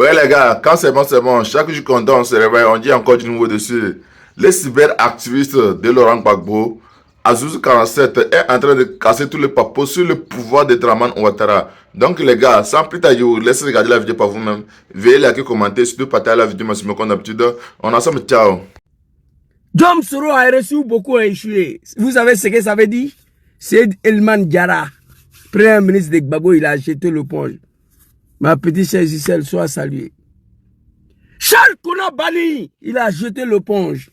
Ouais les gars, quand c'est bon, c'est bon. Chaque jour qu'on dort, on se réveille, on dit encore du nouveau dessus. Les cyberactivistes de Laurent Gbagbo, Azouz 47 est en train de casser tous les papos sur le pouvoir de Draman Ouattara. Donc les gars, sans plus tarder, laissez regarder la vidéo par vous-même. Veuillez liker, commenter, surtout partager la vidéo maximum comme d'habitude. On est ensemble, ciao. Dom Soro a reçu beaucoup échoué. Vous savez ce que ça veut dire? C'est Elman Diara, premier ministre de Gbagbo, il a jeté l'éponge. Ma petite chère Gisèle, soit saluée. Charles Konabani, il a jeté l'éponge.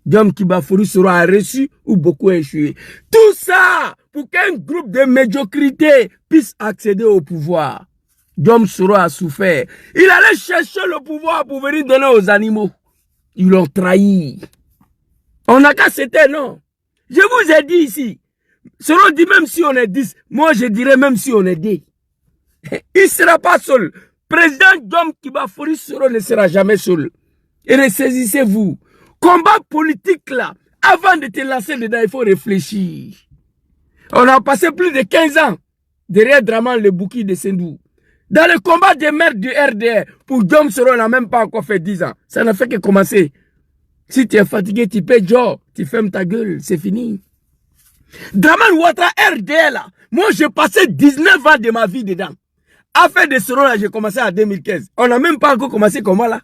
Dom Kibafouri Soro a reçu ou beaucoup échoué. Tout ça pour qu'un groupe de médiocrité puisse accéder au pouvoir. Dom Soro a souffert. Il allait chercher le pouvoir pour venir donner aux animaux. Ils l'ont trahi. On n'a qu'à s'éteindre, non? Je vous ai dit ici. Soro dit même si on est 10, moi je dirais même si on est 10. Il ne sera pas seul. Président Dom Kibafouri Soro ne sera jamais seul. Et ressaisissez-vous. Combat politique là, avant de te lancer dedans, il faut réfléchir. On a passé plus de 15 ans derrière Draman le Bouki de Sendou. Dans le combat des maires du RDR, pour Dom Soro, on n'a même pas encore fait 10 ans. Ça n'a fait que commencer. Si tu es fatigué, tu paies Joe, tu fermes ta gueule, c'est fini. Draman Ouattara RDR là, moi j'ai passé 19 ans de ma vie dedans. Affaire de Soro là, j'ai commencé en 2015. On n'a même pas encore commencé comment là?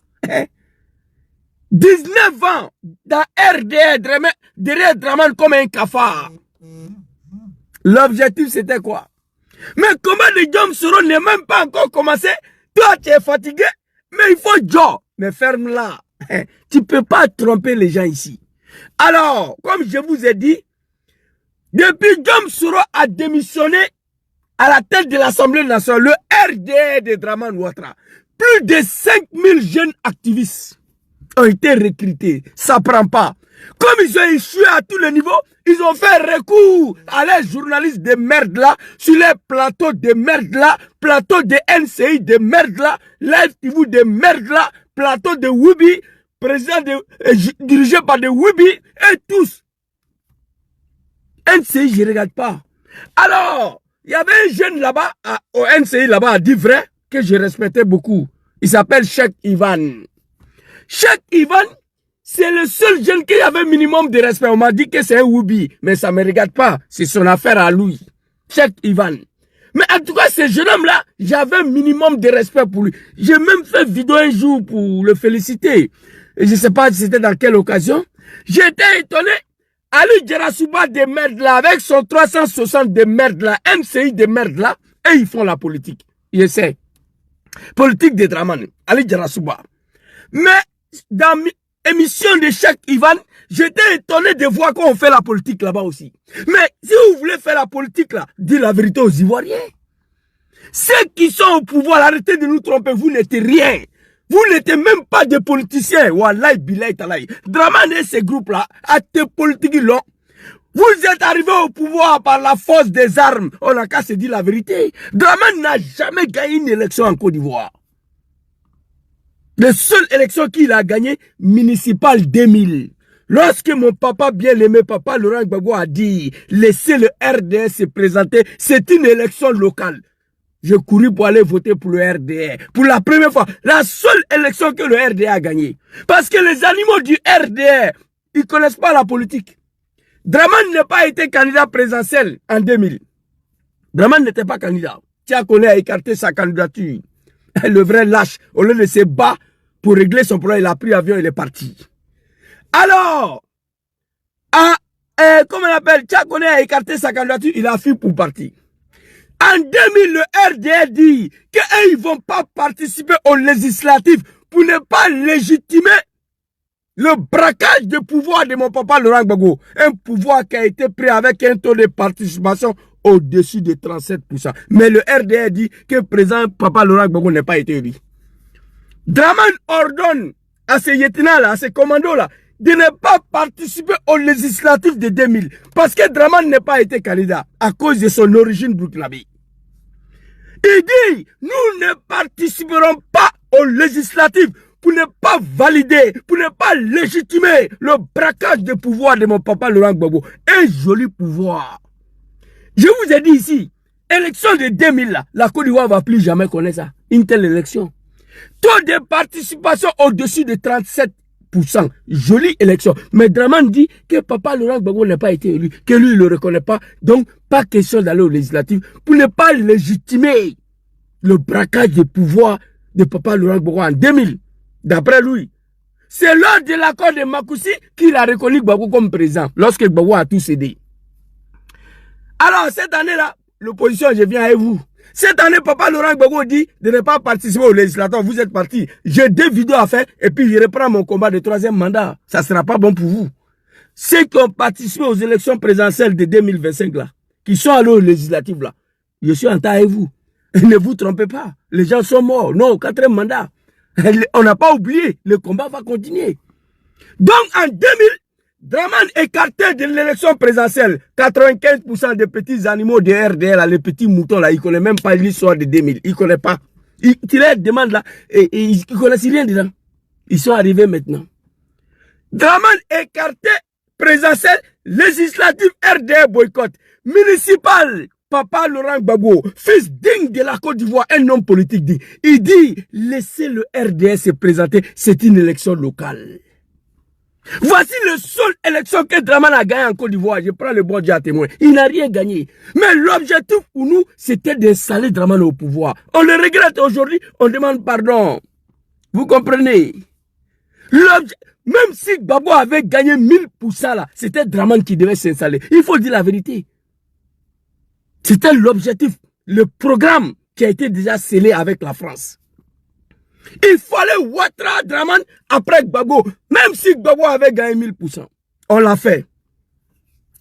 19 ans dans RDR, derrière Draman comme un cafard. L'objectif c'était quoi? Mais comment le Dom Soro n'est même pas encore commencé? Toi tu es fatigué, mais il faut Joe. Mais ferme-la. Tu ne peux pas tromper les gens ici. Alors, comme je vous ai dit, depuis Dom Soro a démissionné à la tête de l'Assemblée nationale, le RDR de Draman Ouattara, plus de 5000 jeunes activistes ont été recrutés. Ça ne prend pas. Comme ils ont échoué à tous les niveaux, ils ont fait recours à les journalistes de merde là, sur les plateaux de merde là, plateaux de NCI de merde là, Live TV de merde là, plateau de Wibi, président dirigé par des Wibi, et tous. NCI, je ne regarde pas. Alors, il y avait un jeune là-bas, au NCI là-bas, à Divray, que je respectais beaucoup. Il s'appelle Cheikh Ivan. Cheikh Ivan, c'est le seul jeune qui avait minimum de respect. On m'a dit que c'est un Wibi, mais ça ne me regarde pas. C'est son affaire à lui. Cheikh Ivan. Mais en tout cas, ce jeune homme-là, j'avais un minimum de respect pour lui. J'ai même fait vidéo un jour pour le féliciter. Et je ne sais pas si c'était dans quelle occasion. J'étais étonné. Ali Djarasouba de merde là, avec son 360 de merde là, MCI de merde là, et ils font la politique. Je sais. Politique de Draman, Ali Djarasouba. Mais dans l'émission de Cheikh Ivan, j'étais étonné de voir qu'on fait la politique là-bas aussi. Mais si vous voulez faire la politique là, dites la vérité aux Ivoiriens. Ceux qui sont au pouvoir, arrêtez de nous tromper, vous n'êtes rien. Vous n'êtes même pas des politiciens. Wallahi, billahi, talahi. Draman et ces groupes-là, à tes politiques là, vous êtes arrivés au pouvoir par la force des armes. On n'a qu'à se dire la vérité. Draman n'a jamais gagné une élection en Côte d'Ivoire. La seule élection qu'il a gagnée, municipale 2000. Lorsque mon papa bien-aimé, papa Laurent Gbagbo a dit, laissez le RDR se présenter, c'est une élection locale. Je courus pour aller voter pour le RDR. Pour la première fois, la seule élection que le RDR a gagnée. Parce que les animaux du RDR, ils ne connaissent pas la politique. Draman n'a pas été candidat présidentiel en 2000. Draman n'était pas candidat. Tiakoné a écarté sa candidature. Le vrai lâche, au lieu de se battre pour régler son problème, il a pris l'avion et il est parti. Alors, comment on appelle, Tiakoné a écarté sa candidature, il a fui pour partir. En 2000, le RDR dit qu'ils ne vont pas participer aux législatives pour ne pas légitimer le braquage de pouvoir de mon papa Laurent Gbagbo. Un pouvoir qui a été pris avec un taux de participation au-dessus de 37%. Mais le RDR dit que le président papa Laurent Gbagbo n'a pas été élu. Draman ordonne à ces lieutenants-là, à ces commandos-là, de ne pas participer aux législatives de 2000. Parce que Draman n'a pas été candidat à cause de son origine burkinabé. Il dit, nous ne participerons pas aux législatives pour ne pas valider, pour ne pas légitimer le braquage de pouvoir de mon papa Laurent Gbagbo. Un joli pouvoir. Je vous ai dit ici, élection de 2000 là, la Côte d'Ivoire ne va plus jamais connaître ça. Une telle élection. Taux de participation au-dessus de 37%. Jolie élection. Mais Dramane dit que Papa Laurent Gbagbo n'a pas été élu, que lui, il ne le reconnaît pas. Donc, pas question d'aller aux législatives pour ne pas légitimer le braquage de pouvoir de Papa Laurent Gbagbo en 2000. D'après lui, c'est lors de l'accord de Makoussi qu'il a reconnu Gbagbo comme président, lorsque Gbagbo a tout cédé. Alors, cette année-là, l'opposition, je viens avec vous. Cette année, Papa Laurent Gbagbo dit de ne pas participer aux législateurs. Vous êtes partis. J'ai 2 vidéos à faire et puis je reprends mon combat de 3e mandat. Ça ne sera pas bon pour vous. Ceux qui ont participé aux élections présidentielles de 2025 là, qui sont allés aux législatives là, je suis en temps avec vous. Ne vous trompez pas. Les gens sont morts. Non, au 4e mandat. On n'a pas oublié. Le combat va continuer. Donc, en 2000, Dramane écarté de l'élection présidentielle. 95% des petits animaux de RDL, les petits moutons là, ils ne connaissent même pas l'histoire de 2000. Ils ne connaissent pas. Ils leur demandent là, et ils ne connaissent rien dedans. Ils sont arrivés maintenant. Dramane écarté, présidentielle, législative, RDL boycott, municipal. Papa Laurent Gbagbo, fils digne de la Côte d'Ivoire, un homme politique dit. Il dit, laissez le RDS se présenter, c'est une élection locale. Voici la seule élection que Dramane a gagné en Côte d'Ivoire. Je prends le bon Dieu à témoin. Il n'a rien gagné. Mais l'objectif pour nous, c'était d'installer Dramane au pouvoir. On le regrette aujourd'hui, on demande pardon. Vous comprenez? Même si Gbagbo avait gagné 1000% là, c'était Dramane qui devait s'installer. Il faut dire la vérité. C'était l'objectif, le programme qui a été déjà scellé avec la France. Il fallait Ouattara Dramane après Gbagbo, même si Gbagbo avait gagné 1000%. On l'a fait.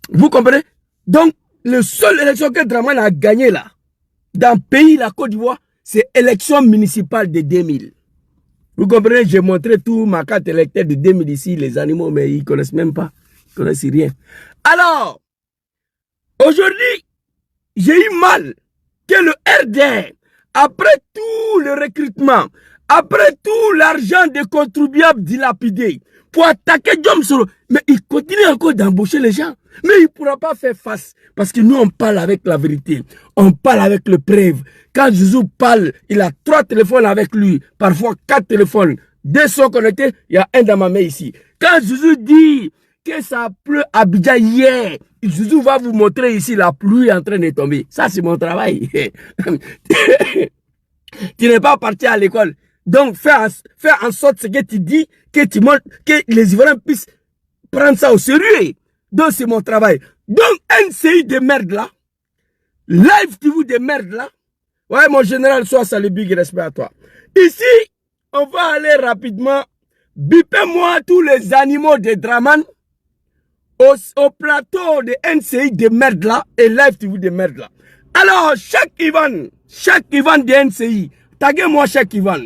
Vous comprenez? Donc, la seule élection que Dramane a gagné là, dans le pays, la Côte d'Ivoire, c'est l'élection municipale de 2000. Vous comprenez? J'ai montré tout ma carte électorale de 2000 ici, les animaux, mais ils ne connaissent même pas. Ils ne connaissent rien. Alors, aujourd'hui, j'ai eu mal que le RDR, après tout le recrutement, après tout l'argent des contribuables dilapidé, pour attaquer Diom Soro, mais il continue encore d'embaucher les gens. Mais il ne pourra pas faire face. Parce que nous, on parle avec la vérité. On parle avec le preuve. Quand Zouzou parle, il a 3 téléphones avec lui. Parfois 4 téléphones. 2 sont connectés, il y a un dans ma main ici. Quand Zouzou dit que ça pleut à Abidjan hier, Zouzou va vous montrer ici la pluie en train de tomber. Ça, c'est mon travail. Tu n'es pas parti à l'école. Donc, fais en sorte ce que tu dis, que tu montres, que les Ivoiriens puissent prendre ça au sérieux. Donc, c'est mon travail. Donc, NCI de merde là, Live TV de merde là, ouais, mon général, sois salut, big respect à toi. Ici, on va aller rapidement. Bipez-moi tous les animaux de Dramane au plateau de NCI de merde là et Live TV de merde là. Alors, chaque Ivan de NCI, taguez-moi chaque Ivan.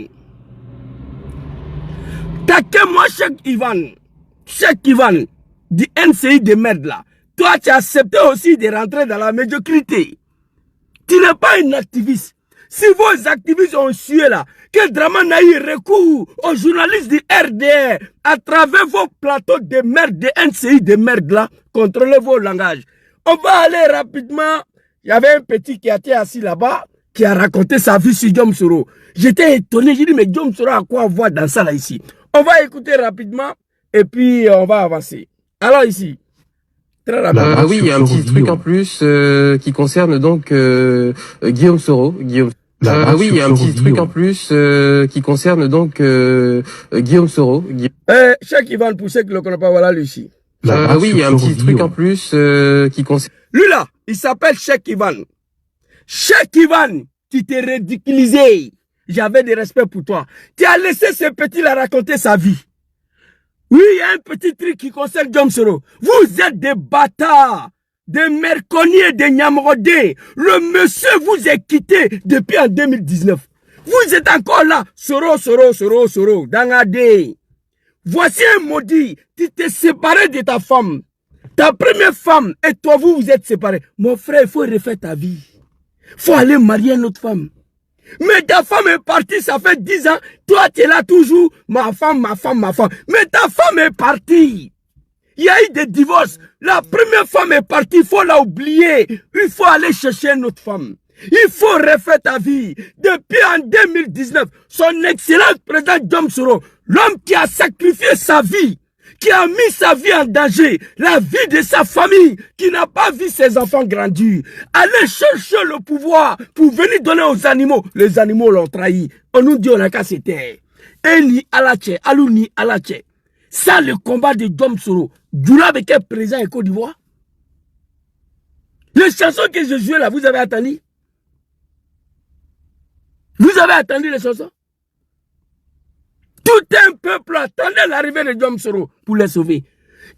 Taguez-moi chaque Ivan du NCI de merde là. Toi, tu as accepté aussi de rentrer dans la médiocrité. Tu n'es pas un activiste. Si vos activistes ont sué là, que Dramane a eu recours aux journalistes du RDR à travers vos plateaux de merde, de NCI de merde là, contrôlez vos langages. On va aller rapidement. Il y avait un petit qui était assis là-bas, qui a raconté sa vie sur Diom Soro. J'étais étonné, j'ai dit, mais Diom Soro a quoi voir dans ça là ici? On va écouter rapidement et puis on va avancer. Alors ici, très rapidement. Oui, il y a un petit truc en plus qui concerne donc Guillaume Soro. Oui, il y a un petit truc en plus qui concerne donc Guillaume Soro. Chaque Ivan Poussé qui ne le connaît pas, voilà lui ici. Oui, il y a un petit truc en plus qui concerne... Lui là, il s'appelle Cheikh Ivan. Cheikh Ivan, tu t'es ridiculisé. J'avais des respects pour toi. Tu as laissé ce petit là raconter sa vie. Oui, il y a un petit truc qui concerne Diom Soro. Vous êtes des bâtards, des merconniers, des Nyamrodés. Le monsieur vous a quitté depuis en 2019. Vous êtes encore là. Soro, Dangadé. Voici un maudit. Tu t'es séparé de ta femme. Ta première femme et toi, vous êtes séparés. Mon frère, il faut refaire ta vie. Il faut aller marier une autre femme. Mais ta femme est partie, ça fait 10 ans. Toi, tu es là toujours. Ma femme. Mais ta femme est partie. Il y a eu des divorces. La première femme est partie, il faut la oublier. Il faut aller chercher une autre femme. Il faut refaire ta vie. Depuis en 2019, son excellent président Diom Soro, l'homme qui a sacrifié sa vie, qui a mis sa vie en danger, la vie de sa famille, qui n'a pas vu ses enfants grandir, allez chercher le pouvoir pour venir donner aux animaux. Les animaux l'ont trahi. On nous dit on a qu'à se taire. Eni Alache, Alouni Alache. Ça, le combat de Diom Soro. Djoula avec un président en Côte d'Ivoire. Les chansons que je jouais là, vous avez attendu? Vous avez attendu les chansons? Tout un peuple attendait l'arrivée de Diom Soro pour les sauver.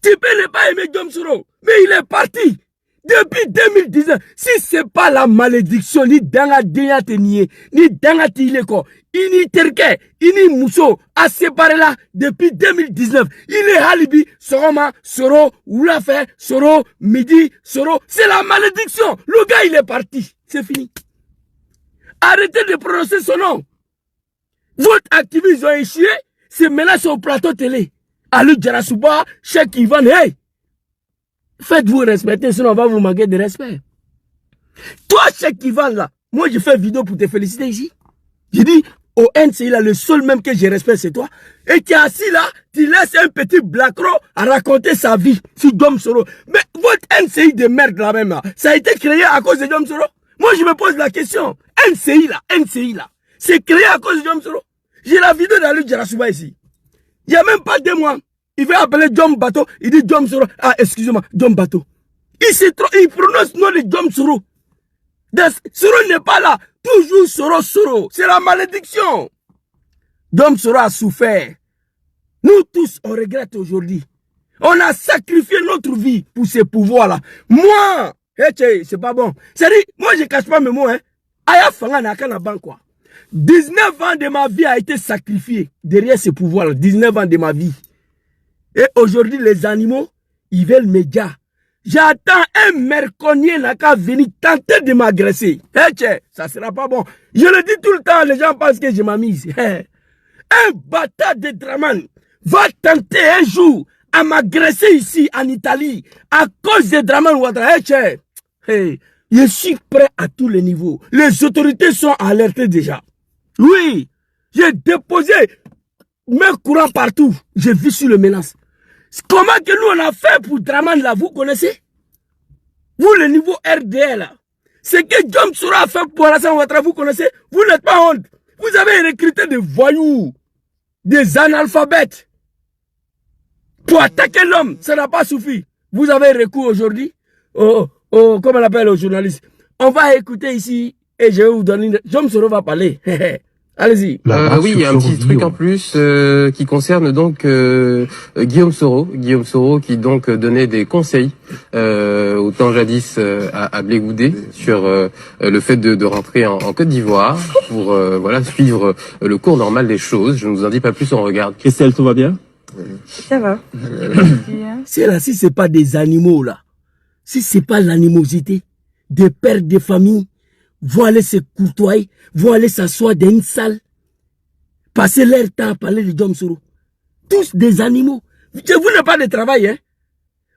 Tu peux ne pas aimer Diom Soro, mais il est parti. Depuis 2019, si ce n'est pas la malédiction, ni danga denya teniye, ni danga tileko, ni terke, ni mousso, à séparer là, depuis 2019, il est Halibi, Soroma, Soro, Oulafe, Soro, Midi, Soro, c'est la malédiction. Le gars, il est parti. C'est fini. Arrêtez de prononcer son nom. Votre activistes ont échoué, c'est maintenant sur le plateau télé. Alou Djarasouba, Cheikh Ivan, hey! Faites-vous respecter, sinon on va vous manquer de respect. Toi, Cheikh Ivan, là, moi je fais une vidéo pour te féliciter ici. J'ai dit, au NCI, là, le seul même que je respecte, c'est toi. Et tu es assis là, tu laisses un petit blacro à raconter sa vie sur Diom Soro. Mais votre NCI de merde là même, là, ça a été créé à cause de Diom Soro. Moi je me pose la question. NCI là, c'est créé à cause de Diom Soro. J'ai la vidéo d'Alou Djarasouba ici. Il n'y a même pas 2 mois. Il veut appeler Diom Bato. Il dit Diom Soro. Ah, excusez-moi, Diom Bato. Il prononce le nom de Diom Soro. Soro n'est pas là. Toujours Soro, Soro. C'est la malédiction. Diom Soro a souffert. Nous tous, on regrette aujourd'hui. On a sacrifié notre vie pour ces pouvoirs-là. Moi, c'est pas bon. C'est-à-dire, moi, je ne cache pas mes mots. Aya Fanga n'a qu'à banque, quoi. 19 ans de ma vie a été sacrifié derrière ce pouvoir-là. 19 ans de ma vie. Et aujourd'hui, les animaux, ils veulent mes gars. J'attends un merconnier n'a qu'à venir tenter de m'agresser. Ça sera pas bon. Je le dis tout le temps, les gens pensent que je m'amuse. Un bâtard de Draman va tenter un jour à m'agresser ici en Italie à cause de Draman Ouattara. Je suis prêt à tous les niveaux. Les autorités sont alertées déjà. Oui, j'ai déposé mes courants partout. J'ai vu sur le menace. Comment que nous on a fait pour Draman là, vous connaissez? Vous le niveau RDL là. Ce que Diom Soro a fait pour Alassane Ouattara, vous connaissez? Vous n'êtes pas honte. Vous avez recruté des voyous, des analphabètes pour attaquer l'homme. Ça n'a pas suffi. Vous avez recours aujourd'hui comment on appelle aux journalistes. On va écouter ici et je vais vous donner... Diom Soro va parler. Allez-y. Oui, il y a un petit truc en plus qui concerne donc Guillaume Soro qui donc donnait des conseils au temps jadis à Blé Goudé sur le fait de rentrer en Côte d'Ivoire pour voilà suivre le cours normal des choses. Je ne vous en dis pas plus, on regarde. Christelle, tout va bien? Ça va. C'est là, si c'est pas des animaux là, si c'est pas l'animosité des pères de famille, vont aller se courtoyer, vont aller s'asseoir dans une salle, passer leur temps à parler de Diom Soro. Tous des animaux. Vous n'avez pas de travail, hein?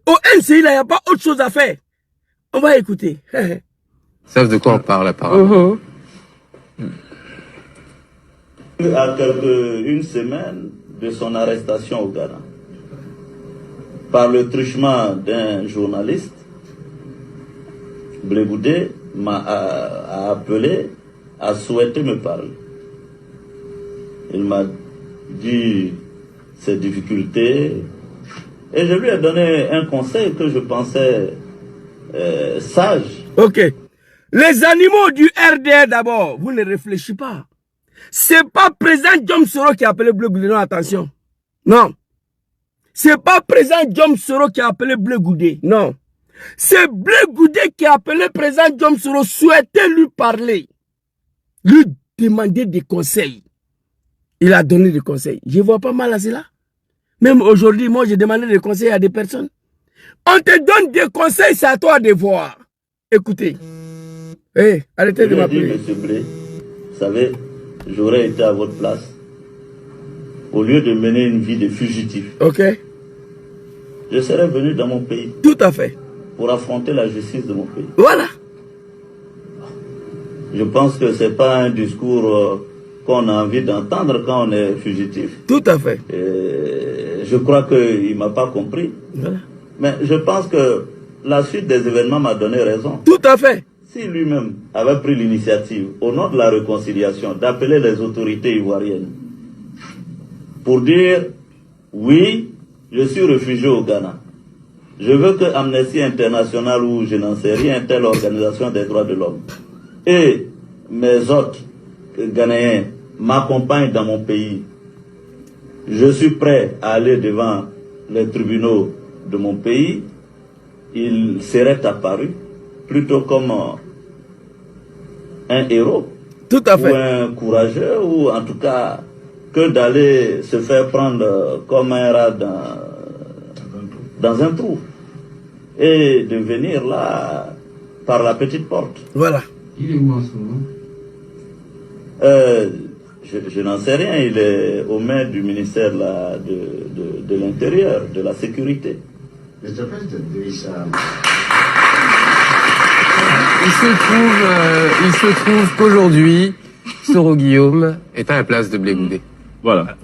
Au NCI, là, il n'y a pas autre chose à faire. On va écouter. Savent de quoi on parle apparemment. À une semaine de son arrestation au Ghana, par le truchement d'un journaliste, Blé Goudé m'a appelé, a souhaité me parler. Il m'a dit ses difficultés et je lui ai donné un conseil que je pensais sage. Ok. Les animaux du RDR d'abord, vous ne réfléchissez pas. C'est pas président Diom Soro qui a appelé Blé Goudé, non, attention. Non. C'est pas président Diom Soro qui a appelé Blé Goudé, non. C'est Blé Goudé qui a appelé président Diom Soro, souhaitait lui parler, lui demander des conseils. Il a donné des conseils. Je vois pas mal à cela. Même aujourd'hui, moi, j'ai demandé des conseils à des personnes. On te donne des conseils, c'est à toi de voir. Écoutez. Arrêtez de m'appeler. Monsieur Blé, vous savez, j'aurais été à votre place. Au lieu de mener une vie de fugitif. Ok. Je serais venu dans mon pays. Tout à fait. Pour affronter la justice de mon pays. Voilà. Je pense que ce n'est pas un discours qu'on a envie d'entendre quand on est fugitif. Tout à fait. Je crois qu'il ne m'a pas compris. Voilà. Mais je pense que la suite des événements m'a donné raison. Tout à fait. Si lui-même avait pris l'initiative, au nom de la réconciliation, d'appeler les autorités ivoiriennes pour dire, oui, je suis réfugié au Ghana. Je veux que Amnesty International ou je n'en sais rien, telle organisation des droits de l'homme, et mes hôtes ghanéens m'accompagnent dans mon pays. Je suis prêt à aller devant les tribunaux de mon pays. Il serait apparu plutôt comme un héros. Tout à fait. Ou un courageux, ou en tout cas que d'aller se faire prendre comme un rat dans un trou et de venir là par la petite porte. Voilà. Il est où en ce moment? Je n'en sais rien, il est aux mains du ministère là, de l'Intérieur, de la Sécurité. Il se trouve qu'aujourd'hui, Soro Guillaume est à la place de Blé Goudé. Voilà.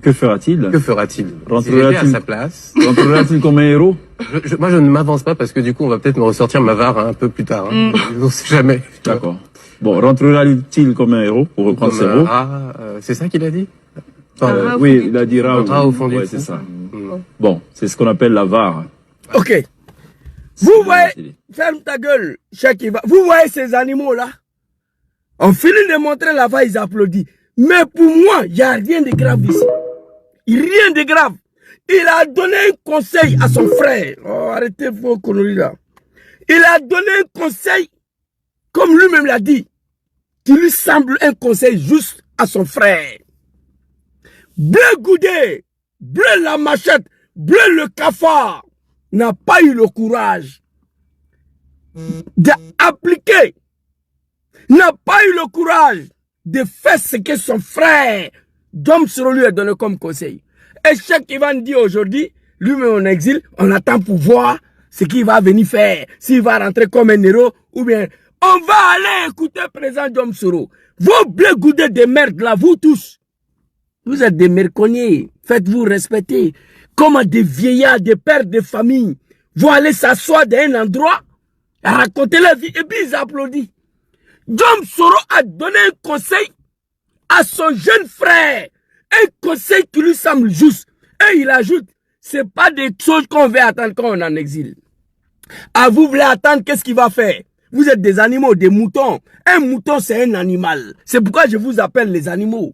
Que fera-t-il? Que fera-t-il? Rentrera-t-il à sa place? Rentrera-t-il comme un héros? Moi, je ne m'avance pas parce que du coup, on va peut-être me ressortir ma VAR un peu plus tard. Hein. On ne sait jamais. D'accord. Bon, rentrera-t-il comme un héros pour reprendre ses mots? C'est ça qu'il a dit? Oui, il a dit rat au fond du ouais, trou. c'est ça. Bon, c'est ce qu'on appelle la VAR. Ok. Vous voyez, ferme ta gueule, Cheikh Ivan. Vous voyez ces animaux-là? On finit de montrer la VAR, ils applaudissent. Mais pour moi, il n'y a rien de grave ici. Rien de grave. Il a donné un conseil à son frère. Oh, arrêtez vos conneries là. Il a donné un conseil, comme lui-même l'a dit, qui lui semble un conseil juste à son frère. Blé Goudé, Blé la machette, Blé le cafard n'a pas eu le courage d'appliquer, n'a pas eu le courage de faire ce que son frère Dom Soro lui a donné comme conseil. Et Cheikh Ivan dit aujourd'hui, lui-même en exil, on attend pour voir ce qu'il va venir faire, s'il va rentrer comme un héros ou bien on va aller écouter président Dom Soro. Vos Blé Goudé de merde là, vous tous, vous êtes des merconniers, faites-vous respecter. Comme des vieillards, des pères de famille, vont aller s'asseoir dans un endroit, à raconter la vie, et puis ils applaudissent. Dom Soro a donné un conseil à son jeune frère, un conseil qui lui semble juste. Et il ajoute, c'est pas des choses qu'on veut attendre quand on est en exil. Ah, vous voulez attendre, qu'est-ce qu'il va faire? Vous êtes des animaux, des moutons. Un mouton, c'est un animal. C'est pourquoi je vous appelle les animaux.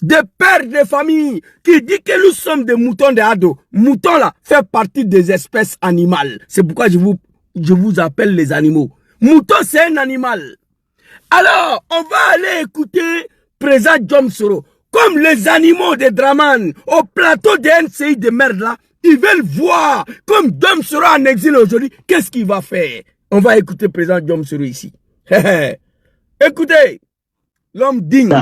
Des pères de famille qui disent que nous sommes des moutons de Hado. Mouton là fait partie des espèces animales. C'est pourquoi je vous appelle les animaux. Mouton c'est un animal. Alors on va aller écouter président Dom Soro. Comme les animaux de Draman au plateau de NCI de merde là, ils veulent voir comme Dom Soro en exil aujourd'hui, qu'est-ce qu'il va faire? On va écouter président Dom Soro ici. Écoutez, l'homme digne.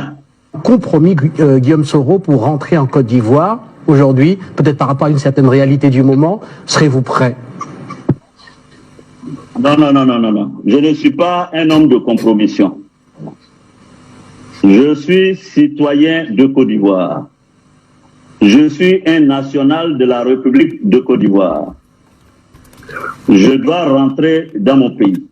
Compromis Guillaume Soro pour rentrer en Côte d'Ivoire aujourd'hui, peut-être par rapport à une certaine réalité du moment, serez-vous prêt? Non. Je ne suis pas un homme de compromission. Je suis citoyen de Côte d'Ivoire. Je suis un national de la République de Côte d'Ivoire. Je dois rentrer dans mon pays.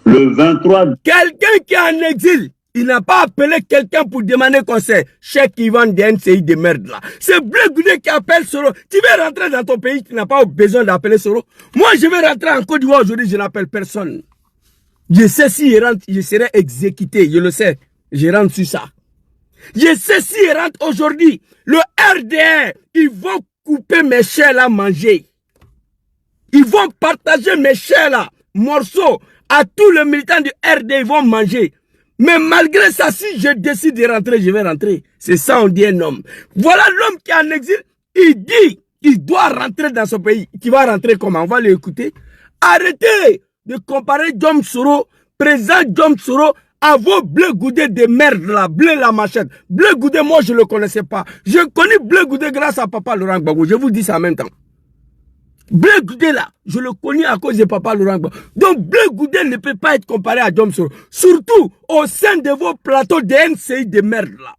Le 23... Quelqu'un qui est en exil, il n'a pas appelé quelqu'un pour demander conseil. Cheikh Ivan de NCI de merde là. C'est Blé Goudé qui appelle Soro. Tu veux rentrer dans ton pays, tu n'as pas besoin d'appeler Soro. Moi, je vais rentrer en Côte d'Ivoire aujourd'hui, je n'appelle personne. Je sais si il rentre, je serai exécuté, je le sais. Je rentre sur ça. Je sais si il rentre aujourd'hui, le RDR, ils vont couper mes chairs à manger. Ils vont partager mes chairs là, morceaux, à tous les militants du RDR, ils vont manger. Mais malgré ça, si je décide de rentrer, je vais rentrer. C'est ça, on dit un homme. Voilà l'homme qui est en exil. Il dit qu'il doit rentrer dans son pays. Qui va rentrer comment? On va l'écouter. Arrêtez de comparer Dom Soro, président Dom Soro, à vos Blé Goudé de merde là, Blé la machette. Blé Goudé, moi je ne le connaissais pas. Je connais Blé Goudé grâce à papa Laurent Gbagbo. Je vous dis ça en même temps. Blé Goudé là, je le connais à cause de Papa Laurent Gbagbo. Donc Blé Goudé ne peut pas être comparé à Diom Soro. Surtout au sein de vos plateaux de NCI de merde là.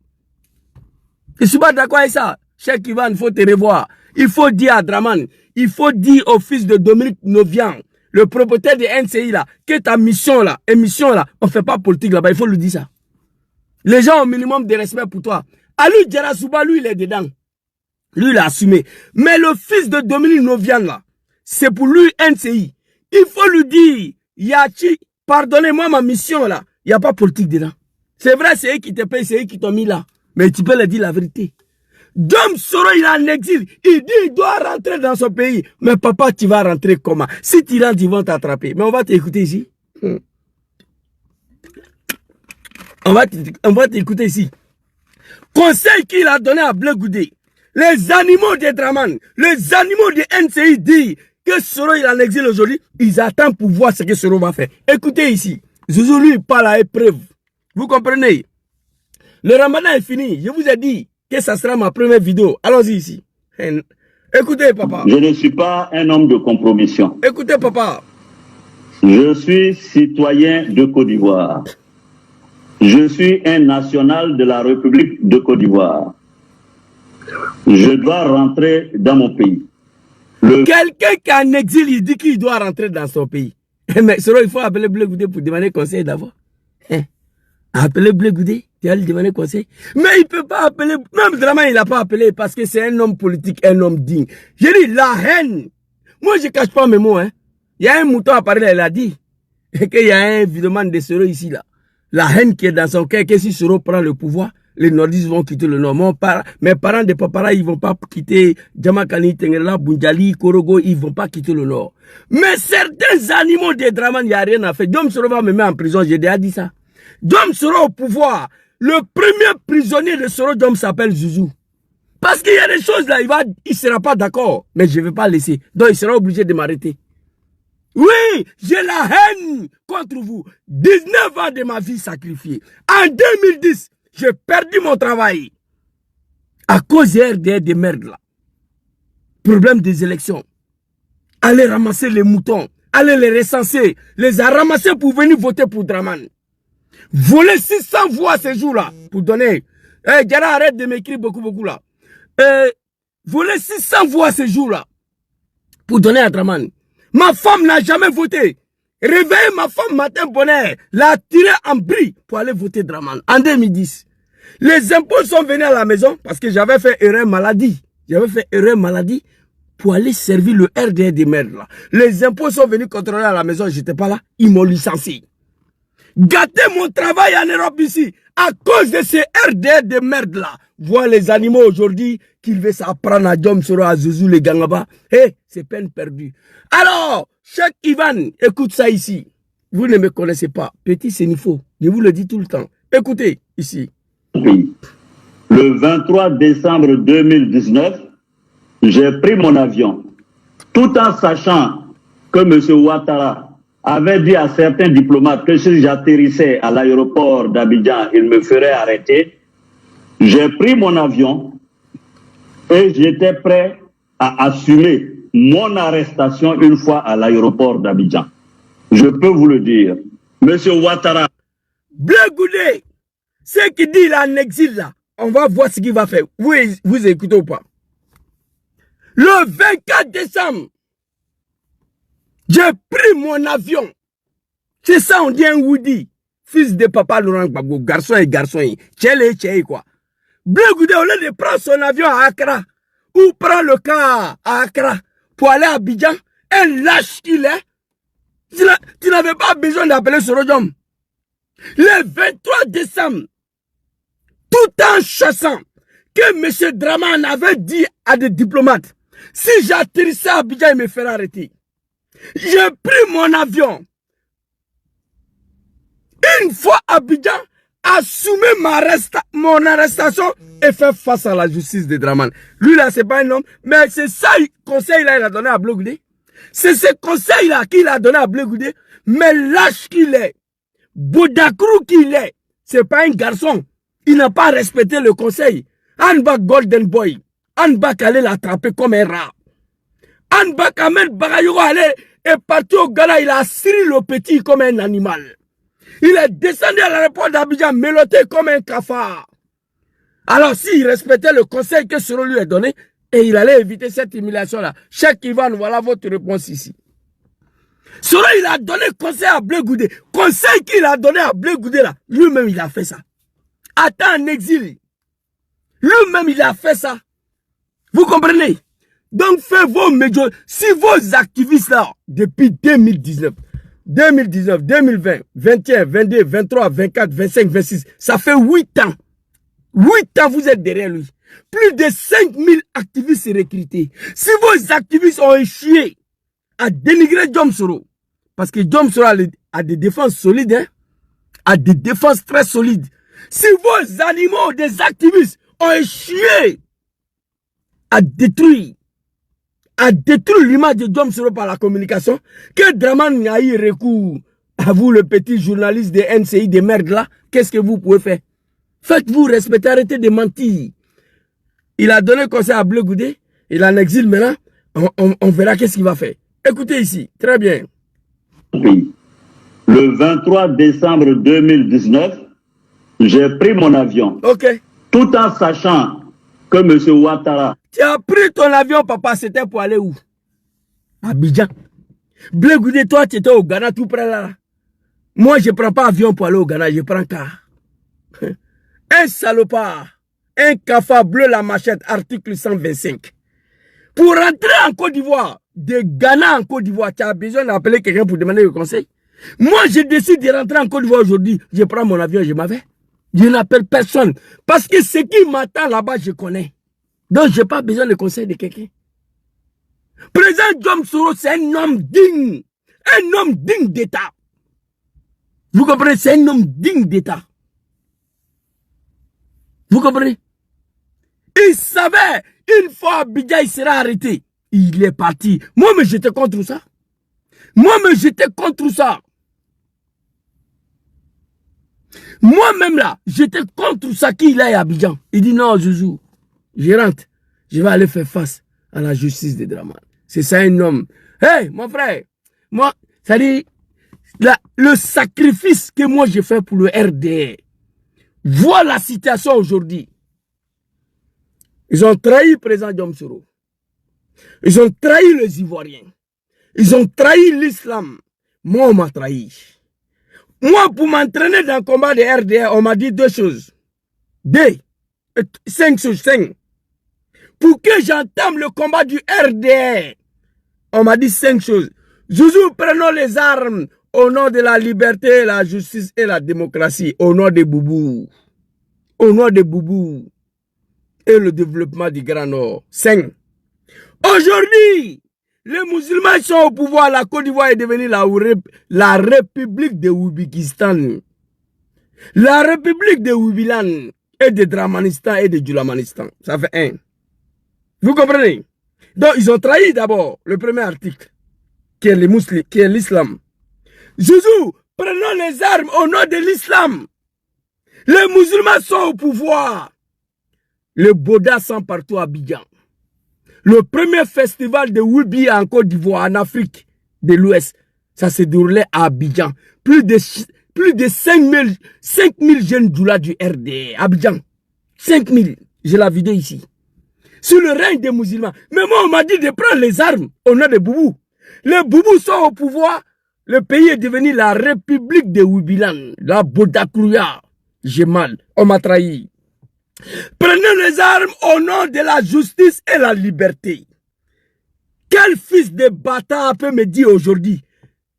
Je suis pas d'accord avec ça. Cheikh Ivan, il faut te revoir. Il faut dire à Draman, il faut dire au fils de Dominique Novian, le propriétaire de NCI là, que ta mission là, émission là, on fait pas politique là-bas, il faut lui dire ça. Les gens ont un minimum de respect pour toi. Ali Djerasouba, lui, il est dedans. Lui, il a assumé. Mais le fils de Dominique Novian là, c'est pour lui NCI. Il faut lui dire, Yachi, pardonnez-moi ma mission là, il n'y a pas politique dedans. C'est vrai, c'est eux qui te payent, c'est eux qui t'ont mis là. Mais tu peux leur dire la vérité. Diom Soro, il est en exil. Il dit il doit rentrer dans son pays. Mais papa, tu vas rentrer comment? Si tu rentres, ils vont t'attraper. Mais on va t'écouter ici. On va t'écouter ici. Conseil qu'il a donné à Blé Goudé. Les animaux de Draman, les animaux de NCI disent que Soro il est en exil aujourd'hui. Ils attendent pour voir ce que Soro va faire. Écoutez ici. Zouzou lui parle à épreuve. Vous comprenez? Le ramadan est fini. Je vous ai dit que ça sera ma première vidéo. Allons-y ici. Écoutez, papa. Je ne suis pas un homme de compromission. Écoutez, papa. Je suis citoyen de Côte d'Ivoire. Je suis un national de la République de Côte d'Ivoire. Je dois rentrer dans mon pays. Quelqu'un qui est en exil, il dit qu'il doit rentrer dans son pays. Mais il faut appeler Blé Goudé pour demander conseil d'abord. Appeler Blé Goudé, tu vas lui demander conseil. Mais il ne peut pas appeler, même Draman, il n'a pas appelé parce que c'est un homme politique, un homme digne. J'ai dit la haine. Moi, je ne cache pas mes mots. Hein. Il y a un mouton à parler, elle a dit. Et qu'il y a un vidéoman de Soro ici, là. La haine qui est dans son cœur, que si Soro prend le pouvoir, les nordistes vont quitter le nord. Mes parents de Papara, ils ne vont pas quitter Djamakani, Tengela, Bunjali, Korogo, ils ne vont pas quitter le nord. Mais certains animaux de Draman, il n'y a rien à faire. Diom Soro va me mettre en prison, j'ai déjà dit ça. Diom Soro au pouvoir. Le premier prisonnier de Soro Diom s'appelle Zouzou. Parce qu'il y a des choses là, il ne sera pas d'accord. Mais je ne vais pas laisser. Donc il sera obligé de m'arrêter. Oui, j'ai la haine contre vous. 19 ans de ma vie sacrifiée. En 2010, j'ai perdu mon travail. À cause des RDR de merde là. Problème des élections. Allez ramasser les moutons. Allez les recenser. Les a ramassés pour venir voter pour Draman. Voler 600 voix ces jours-là. Pour donner. Diara, arrête de m'écrire beaucoup là. Voler 600 voix ces jours-là. Pour donner à Draman. Ma femme n'a jamais voté. Réveiller ma femme matin bonheur, la tirer en bris pour aller voter Draman en 2010. Les impôts sont venus à la maison parce que j'avais fait erreur maladie. J'avais fait erreur maladie pour aller servir le RDR de merde là. Les impôts sont venus contrôler à la maison, j'étais pas là, ils m'ont licencié. Gâter mon travail en Europe ici à cause de ces RDR de merde là. Voir les animaux aujourd'hui qu'ils veulent s'apprendre à Diom Soro, à Zouzou, les Gangaba. C'est peine perdue. Alors, Cheikh Ivan, écoute ça ici. Vous ne me connaissez pas. Petit Sénifo, je vous le dis tout le temps. Écoutez ici. Le 23 décembre 2019, j'ai pris mon avion. Tout en sachant que M. Ouattara avait dit à certains diplomates que si j'atterrissais à l'aéroport d'Abidjan, il me ferait arrêter. J'ai pris mon avion et j'étais prêt à assumer mon arrestation une fois à l'aéroport d'Abidjan. Je peux vous le dire. Monsieur Ouattara. Blé Goudé, ce qui dit là en exil là, on va voir ce qu'il va faire. Vous écoutez ou pas? Le 24 décembre, j'ai pris mon avion. C'est ça on dit un Woody. Fils de Papa Laurent Gbagbo, garçon et garçon. Tchèle quoi. Blé Goudé, au lieu de prendre son avion à Accra, ou prendre le car à Accra pour aller à Abidjan, un lâche qu'il est, tu n'avais pas besoin d'appeler Soro Diom. Le 23 décembre, tout en chassant, que M. Draman avait dit à des diplomates, si j'atterrissais à Abidjan, il me ferait arrêter. J'ai pris mon avion. Une fois à Abidjan, assumer mon arrestation et faire face à la justice de Draman. Lui là, c'est pas un homme, mais c'est ça le conseil là, il a donné à Blé Goudé. C'est ce conseil là qu'il a donné à Blé Goudé. Mais lâche qu'il est, Boudakrou qu'il est, c'est pas un garçon. Il n'a pas respecté le conseil. Anbak Golden Boy, Anbak allait l'attraper comme un rat. Quand Bakamed Bagayogo est parti au Ghana, il a assis le petit comme un animal. Il est descendu à l'aéroport d'Abidjan, mélotté comme un cafard. Alors, s'il respectait le conseil que Soro lui a donné, et il allait éviter cette humiliation-là. Cheikh Ivan, voilà votre réponse ici. Soro, il a donné conseil à Blé Goudé. Conseil qu'il a donné à Blé Goudé, là, lui-même, il a fait ça. Attends, en exil. Lui-même, il a fait ça. Vous comprenez? Donc, faites vos médias. Si vos activistes, là, depuis 2019, 2019, 2020, 21, 22, 23, 24, 25, 26, ça fait 8 ans. 8 ans, vous êtes derrière lui. Plus de 5000 activistes recrutés. Si vos activistes ont échoué à dénigrer Diom Soro, parce que Diom Soro a des défenses solides, hein, a des défenses très solides. Si vos animaux, des activistes, ont échoué à détruire l'image de Diom Soro par la communication, que Dramane a eu recours à vous, le petit journaliste de NCI de merde là, qu'est-ce que vous pouvez faire? Faites-vous respecter, arrêtez de mentir. Il a donné conseil à Blé Goudé, il est en exil maintenant, on verra qu'est-ce qu'il va faire. Écoutez ici, très bien. Le 23 décembre 2019, j'ai pris mon avion. Ok. Tout en sachant que M. Ouattara... Tu as pris ton avion, papa, c'était pour aller où? Abidjan. Blé Goudé, toi, tu étais au Ghana tout près là. Moi, je ne prends pas avion pour aller au Ghana, je prends car. Un salopard, un cafard bleu la machette, article 125. Pour rentrer en Côte d'Ivoire, de Ghana en Côte d'Ivoire, tu as besoin d'appeler quelqu'un pour demander le conseil. Moi, je décide de rentrer en Côte d'Ivoire aujourd'hui. Je prends mon avion, je m'en vais. Je n'appelle personne. Parce que ce qui m'attend là-bas, je connais. Donc, je n'ai pas besoin de conseil de quelqu'un. Président Diom Soro, c'est un homme digne. Un homme digne d'État. Vous comprenez? C'est un homme digne d'État. Vous comprenez? Il savait, une fois Abidjan, il sera arrêté. Il est parti. Moi, mais j'étais contre ça. Moi, mais j'étais contre ça. Moi-même là, j'étais contre ça qu'il aille à Abidjan. Il dit non, Zouzou, je rentre. Je vais aller faire face à la justice de Dramane. C'est ça un homme. Hey, mon frère, moi, ça dit, le sacrifice que moi j'ai fait pour le RDR. Voilà la situation aujourd'hui. Ils ont trahi le président Diom Soro. Ils ont trahi les Ivoiriens. Ils ont trahi l'islam. Moi, on m'a trahi. Moi, pour m'entraîner dans le combat de RDR, on m'a dit 2 choses. 5 choses, 5. Pour que j'entame le combat du RDR, on m'a dit 5 choses. Zouzou, prenons les armes au nom de la liberté, la justice et la démocratie. Au nom de Boubou. Au nom de Boubou. Et le développement du Grand Nord. 5. Aujourd'hui, les musulmans sont au pouvoir. La Côte d'Ivoire est devenue la République de Ouzbékistan. La République de Oubilan et de Dramanistan et de Djoulamanistan. Ça fait 1. Vous comprenez? Donc, ils ont trahi d'abord le premier article, qui est les musulmans, qui est l'islam. Zouzou, prenons les armes au nom de l'islam. Les musulmans sont au pouvoir. Le Bouddha sont partout à Abidjan. Le premier festival de Wibi en Côte d'Ivoire, en Afrique de l'Ouest, ça s'est déroulé à Abidjan. Plus de 5000 jeunes djoulas du RD. Abidjan. 5000. J'ai la vidéo ici. Sur le règne des musulmans. Mais moi, on m'a dit de prendre les armes au nom de Boubou. Les Boubous sont au pouvoir. Le pays est devenu la République de Oubilan. La Bodakrouya. J'ai mal. On m'a trahi. Prenez les armes au nom de la justice et la liberté. Quel fils de bâtard peut me dire aujourd'hui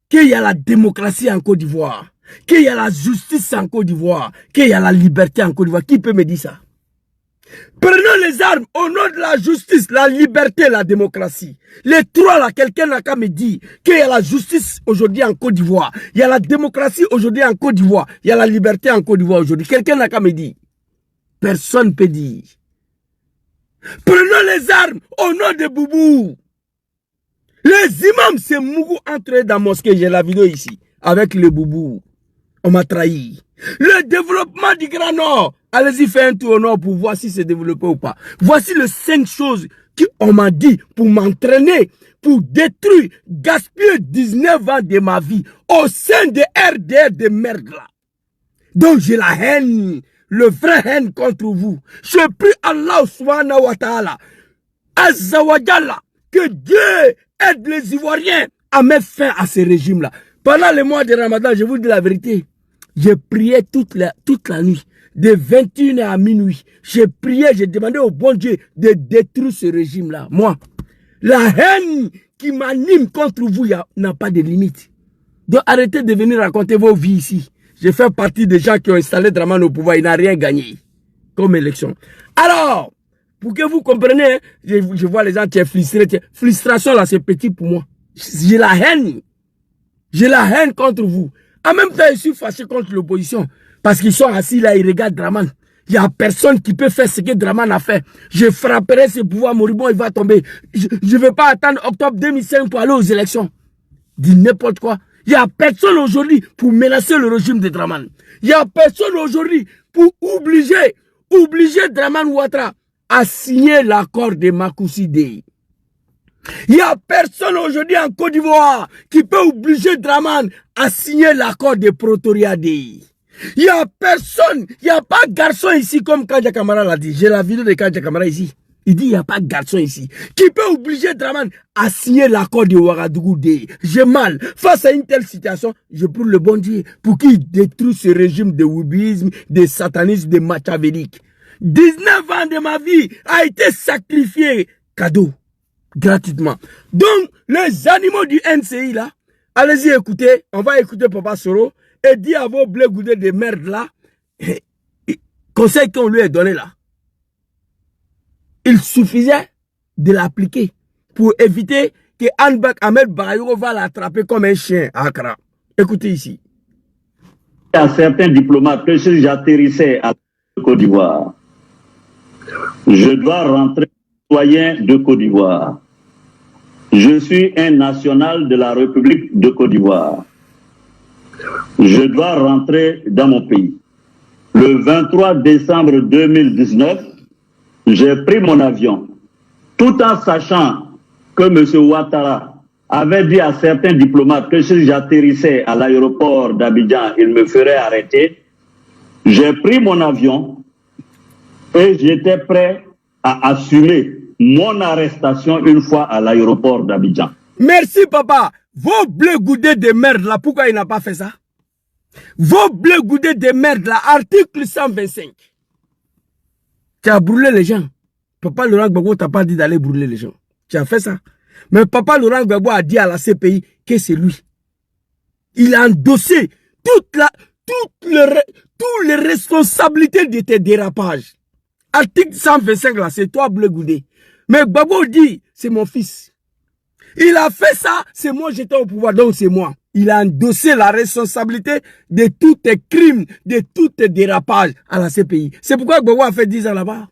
qu'il y a la démocratie en Côte d'Ivoire, qu'il y a la justice en Côte d'Ivoire, qu'il y a la liberté en Côte d'Ivoire? Qui peut me dire ça? Prenons les armes au nom de la justice, la liberté, la démocratie. Les trois là, quelqu'un n'a qu'à me dire qu'il y a la justice aujourd'hui en Côte d'Ivoire, il y a la démocratie aujourd'hui en Côte d'Ivoire, il y a la liberté en Côte d'Ivoire aujourd'hui. Quelqu'un n'a qu'à me dire. Personne ne peut dire. Prenons les armes au nom de Boubou. Les imams se mougou entre eux dans la mosquée. J'ai la vidéo ici. Avec le Boubou. On m'a trahi. Le développement du Grand Nord. Allez-y, faites un tour au Nord pour voir si c'est développé ou pas. Voici les 5 choses qu'on m'a dit pour m'entraîner, pour détruire, gaspiller 19 ans de ma vie au sein de RDR de merde là. Donc j'ai la haine, le vrai haine contre vous. Je prie Allah subhanahu wa ta'ala, Azza wa Jalla, que Dieu aide les Ivoiriens à mettre fin à ce régime là. Pendant le mois de Ramadan, je vous dis la vérité, j'ai prié toute la nuit, de 21h à minuit. J'ai prié, j'ai demandé au bon Dieu de détruire ce régime là. Moi, la haine qui m'anime contre vous n'a pas de limite. Donc arrêtez de venir raconter vos vies ici. Je fais partie des gens qui ont installé Dramane au pouvoir. Il n'a rien gagné comme élection. Alors, pour que vous compreniez, je vois les gens qui sont frustrés. Frustration là, c'est petit pour moi. J'ai la haine. J'ai la haine contre vous. En même temps, je suis fâché contre l'opposition. Parce qu'ils sont assis là, ils regardent Dramane. Il n'y a personne qui peut faire ce que Dramane a fait. Je frapperai ce pouvoir moribond, il va tomber. Je ne vais pas attendre octobre 2005 pour aller aux élections. Dis n'importe quoi. Il n'y a personne aujourd'hui pour menacer le régime de Dramane. Il n'y a personne aujourd'hui pour obliger Dramane Ouattara à signer l'accord de Makoussi Dey. Il n'y a personne aujourd'hui en Côte d'Ivoire qui peut obliger Dramane à signer l'accord de Pretoria Dey. Il n'y a personne, il n'y a pas de garçon ici comme Kandja Kamara l'a dit. J'ai la vidéo de Kandja Kamara ici. Il dit il n'y a pas de garçon ici qui peut obliger Dramane à signer l'accord de Ouagadougou Dey. J'ai mal. Face à une telle situation, je prie le bon Dieu pour qu'il détruise ce régime de wubisme, de satanisme, de machiavélique. 19 ans de ma vie a été sacrifié cadeau, gratuitement. Donc, les animaux du NCI là, allez-y écouter, on va écouter Papa Soro et dire à vos blés goudés de merde là, conseil qu'on lui a donné là. Il suffisait de l'appliquer pour éviter que Anbak Ahmed Bayogo va l'attraper comme un chien à Accra. Écoutez ici. Il y a certains diplomates que si j'atterrissais à Côte d'Ivoire, je dois rentrer citoyen de Côte d'Ivoire. Je suis un national de la République de Côte d'Ivoire. Je dois rentrer dans mon pays. Le 23 décembre 2019, j'ai pris mon avion, tout en sachant que M. Ouattara avait dit à certains diplomates que si j'atterrissais à l'aéroport d'Abidjan, il me ferait arrêter. J'ai pris mon avion et j'étais prêt à assumer mon arrestation une fois à l'aéroport d'Abidjan. Merci papa. Vos bleus goudés de merde là, pourquoi il n'a pas fait ça? Vos bleus goudés de merde là, article 125. Tu as brûlé les gens. Papa Laurent Gbagbo t'a pas dit d'aller brûler les gens. Tu as fait ça. Mais Papa Laurent Gbagbo a dit à la CPI que c'est lui. Il a endossé toutes les responsabilités de tes dérapages. Article 125 là, c'est toi bleu goudé. Mais Gbagbo dit, c'est mon fils. Il a fait ça, c'est moi j'étais au pouvoir, donc c'est moi. Il a endossé la responsabilité de tous tes crimes, de tous tes dérapages à la CPI. C'est pourquoi Gbagbo a fait 10 ans là-bas.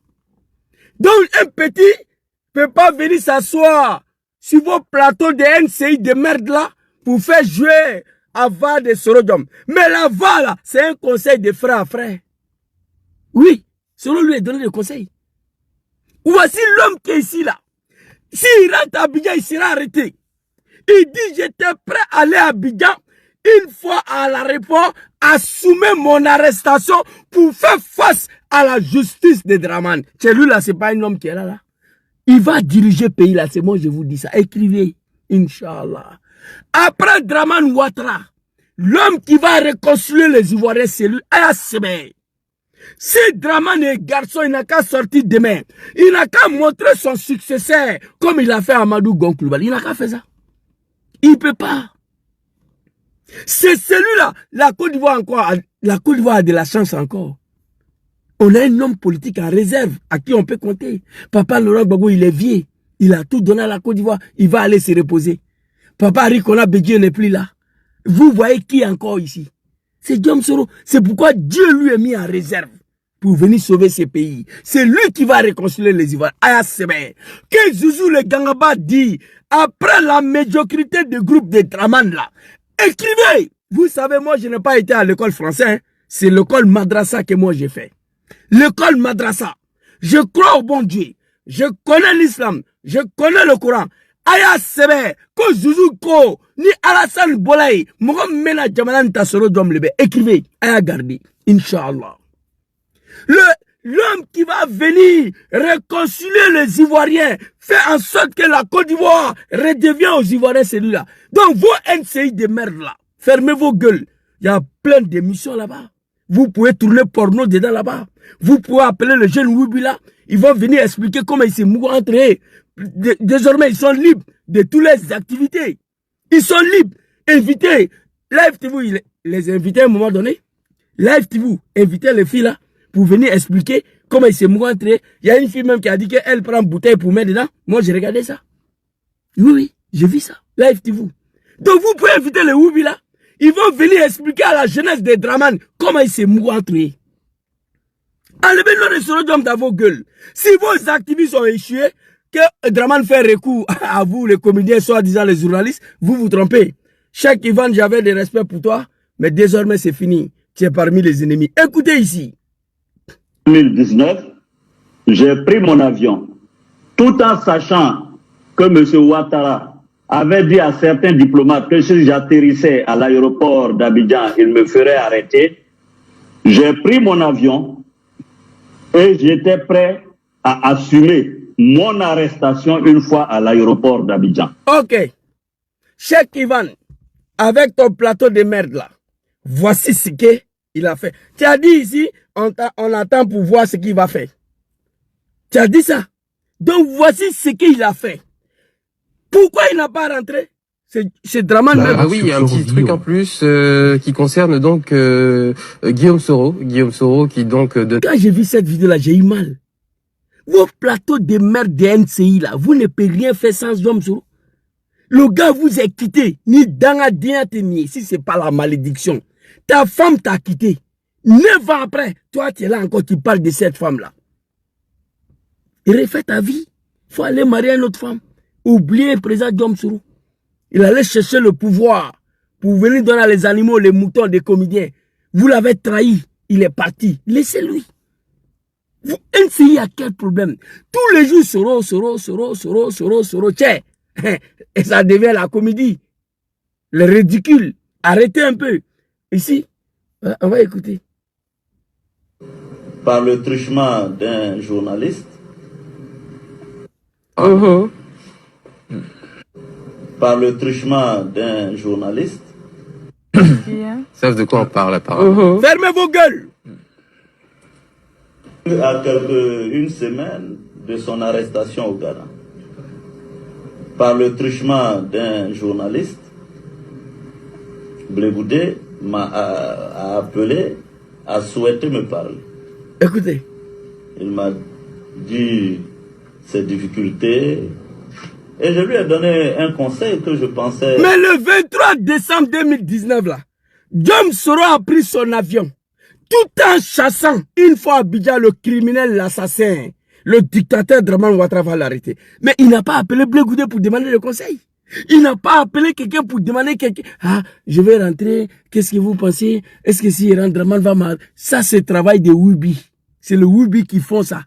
Donc un petit ne peut pas venir s'asseoir sur vos plateaux de NCI de merde là pour faire jouer à VAR de Sorodom. Mais la VAR là, c'est un conseil de frère à frère. Oui, Soro lui a donné le conseil. Voici l'homme qui est ici là. S'il rentre à Abidjan, il sera arrêté. Il dit, j'étais prêt à aller à Abidjan, une fois à l'aéroport, assumer mon arrestation pour faire face à la justice de Dramane. Chez lui là, c'est pas un homme qui est là. Il va diriger le pays là, c'est moi je vous dis ça. Écrivez, Inch'Allah. Après Dramane Ouattara, l'homme qui va réconcilier les Ivoiriens, c'est lui, Ayassebe. Si Dramane est garçon, il n'a qu'à sortir demain. Il n'a qu'à montrer son successeur, comme il a fait Amadou Gonkloubal. Il n'a qu'à faire ça. Il ne peut pas. C'est celui-là. La Côte d'Ivoire a de la chance encore. On a un homme politique en réserve à qui on peut compter. Papa Laurent Gbagbo, il est vieux. Il a tout donné à la Côte d'Ivoire. Il va aller se reposer. Papa Rikona Bédié n'est plus là. Vous voyez qui est encore ici? C'est Diom Soro. C'est pourquoi Dieu lui est mis en réserve pour venir sauver ce pays. C'est lui qui va réconcilier les Ivoiriens. Ayassebe. Que Zouzou le Gangaba dit, après la médiocrité du groupe de Dramane là, écrivez. Vous savez, moi je n'ai pas été à l'école française. Hein. c'est l'école madrasa que moi j'ai fait. L'école madrasa. Je crois au bon Dieu. Je connais l'islam. Je connais le Coran. Aya sebe, ko Zouzou ko, ni Alassane Bolay, Mohamed Mena Djamanan Tassoro Djomlebe, écrivez, aya gardi, Inch'Allah. L'homme qui va venir réconcilier les Ivoiriens, fait en sorte que la Côte d'Ivoire redevient aux Ivoiriens celui-là. Donc vos NCI de merde là, fermez vos gueules. Il y a plein d'émissions là-bas. Vous pouvez tourner porno dedans là-bas. Vous pouvez appeler le jeune Woubi là. Ils vont venir expliquer comment ils s'est entre eux. Désormais, ils sont libres de toutes les activités. Ils sont libres. Invitez. Live TV, les invitez à un moment donné. Live TV, invitez les filles là pour venir expliquer comment ils s'est entre eux. Il y a une fille même qui a dit qu'elle prend une bouteille pour mettre dedans. Moi, j'ai regardé ça. Oui, j'ai vu ça. Live TV. Donc, vous pouvez inviter les Woubi là. Ils vont venir expliquer à la jeunesse des Draman comment ils s'est entre eux. Enlevez le restaurant dans vos gueules. Si vos activistes ont échoué, que Draman fait recours à vous, les comédiens, soi-disant les journalistes, vous vous trompez. Cheikh Ivan, j'avais des respects pour toi, mais désormais c'est fini. Tu es parmi les ennemis. Écoutez ici. En 2019, j'ai pris mon avion, tout en sachant que M. Ouattara avait dit à certains diplomates que si j'atterrissais à l'aéroport d'Abidjan, il me ferait arrêter. J'ai pris mon avion et j'étais prêt à assumer mon arrestation une fois à l'aéroport d'Abidjan. Ok. Cheikh Ivan, avec ton plateau de merde là, voici ce qu'il a fait. Tu as dit ici, on attend pour voir ce qu'il va faire. Tu as dit ça. Donc voici ce qu'il a fait. Pourquoi il n'a pas rentré? C'est Draman même. Ah oui, il y a un petit truc en plus qui concerne donc Guillaume Soro. Guillaume Soro qui donc... Quand j'ai vu cette vidéo là, j'ai eu mal. Vos plateaux de merde de NCI là, vous ne pouvez rien faire sans Guillaume Soro. Le gars vous a quitté, ni dans la dignité, si c'est pas la malédiction. Ta femme t'a quitté. 9 ans après, toi tu es là encore, tu parles de cette femme là. Refais ta vie. Il faut aller marier une autre femme. Oubliez le président Guillaume Soro. Il allait chercher le pouvoir pour venir donner les animaux, les moutons des comédiens. Vous l'avez trahi. Il est parti. Laissez-lui. Vous, NCI a quel problème? Tous les jours, Soro. Tiens, et ça devient la comédie. Le ridicule. Arrêtez un peu. Ici, on va écouter. Par le truchement d'un journaliste. Par le truchement d'un journaliste. Ils savent de quoi on parle apparemment. Fermez vos gueules. À une semaine de son arrestation au Ghana. Par le truchement d'un journaliste, Blé m'a appelé, a souhaité me parler. Écoutez. Il m'a dit ses difficultés et je lui ai donné un conseil que je pensais... Mais le 23 décembre 2019 là, Guillaume Soro a pris son avion tout en chassant une fois à Abidjan le criminel, l'assassin, le dictateur Draman Ouattara va l'arrêter. Mais il n'a pas appelé Blé Goudé pour demander le conseil. Il n'a pas appelé quelqu'un pour demander quelqu'un. Ah, je vais rentrer, qu'est-ce que vous pensez? Est-ce que si il rentre, Draman va mal? Ça, c'est le travail des Woubi. C'est le Woubi qui font ça.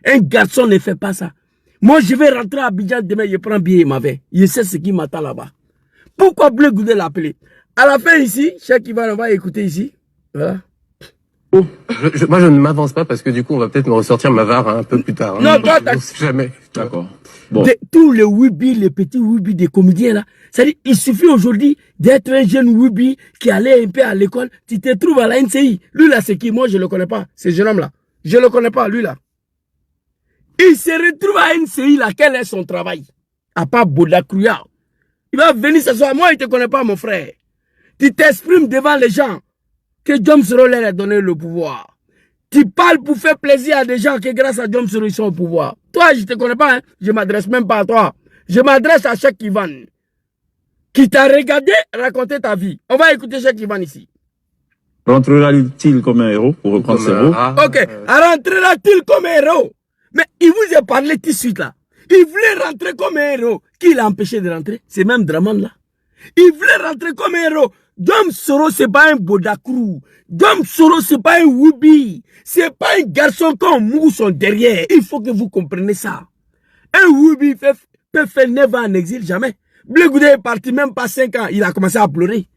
Un garçon ne fait pas ça. Moi, je vais rentrer à Abidjan demain, je prends billet et m'avait. Je sais ce qui m'attend là-bas. Pourquoi Blé Goudé l'a appelé? À la fin ici, Cheikh Ivan, on va écouter ici. Voilà. Moi, je ne m'avance pas parce que du coup, on va peut-être me ressortir ma VAR un peu plus tard. Hein. Non, toi, on sait jamais. D'accord. Bon. Tous les Woubi, les petits Woubi des comédiens là, c'est-à-dire, il suffit aujourd'hui d'être un jeune Woubi qui allait un peu à l'école, tu te trouves à la NCI. Lui là, c'est qui? Moi, je ne le connais pas, ce jeune homme là. Je ne le connais pas, lui là. Il se retrouve à NCI là, quel est son travail? À part Bodakrouya. Il va venir ce soir, moi, il ne te connaît pas, mon frère. Tu t'exprimes devant les gens que Guillaume Soro leur a donné le pouvoir. Tu parles pour faire plaisir à des gens que grâce à Guillaume Soro ils sont au pouvoir. Toi, je ne te connais pas, hein? Je ne m'adresse même pas à toi. Je m'adresse à Cheikh Ivan, qui t'a regardé raconter ta vie. On va écouter Cheikh Ivan ici. Rentrera-t-il comme un héros pour reprendre ses mots? Ok, rentrera-t-il comme un héros? Mais il vous a parlé tout de suite là. Il voulait rentrer comme un héros. Qui l'a empêché de rentrer? C'est même Draman là. Il voulait rentrer comme un héros. Dom Soro, c'est pas un Bodakrou. Dom Soro, c'est pas un Woubi. C'est pas un garçon comme nous sont derrière. Il faut que vous compreniez ça. Un Woubi peut faire 9 ans en exil, jamais. Blé Goudé est parti même pas 5 ans. Il a commencé à pleurer.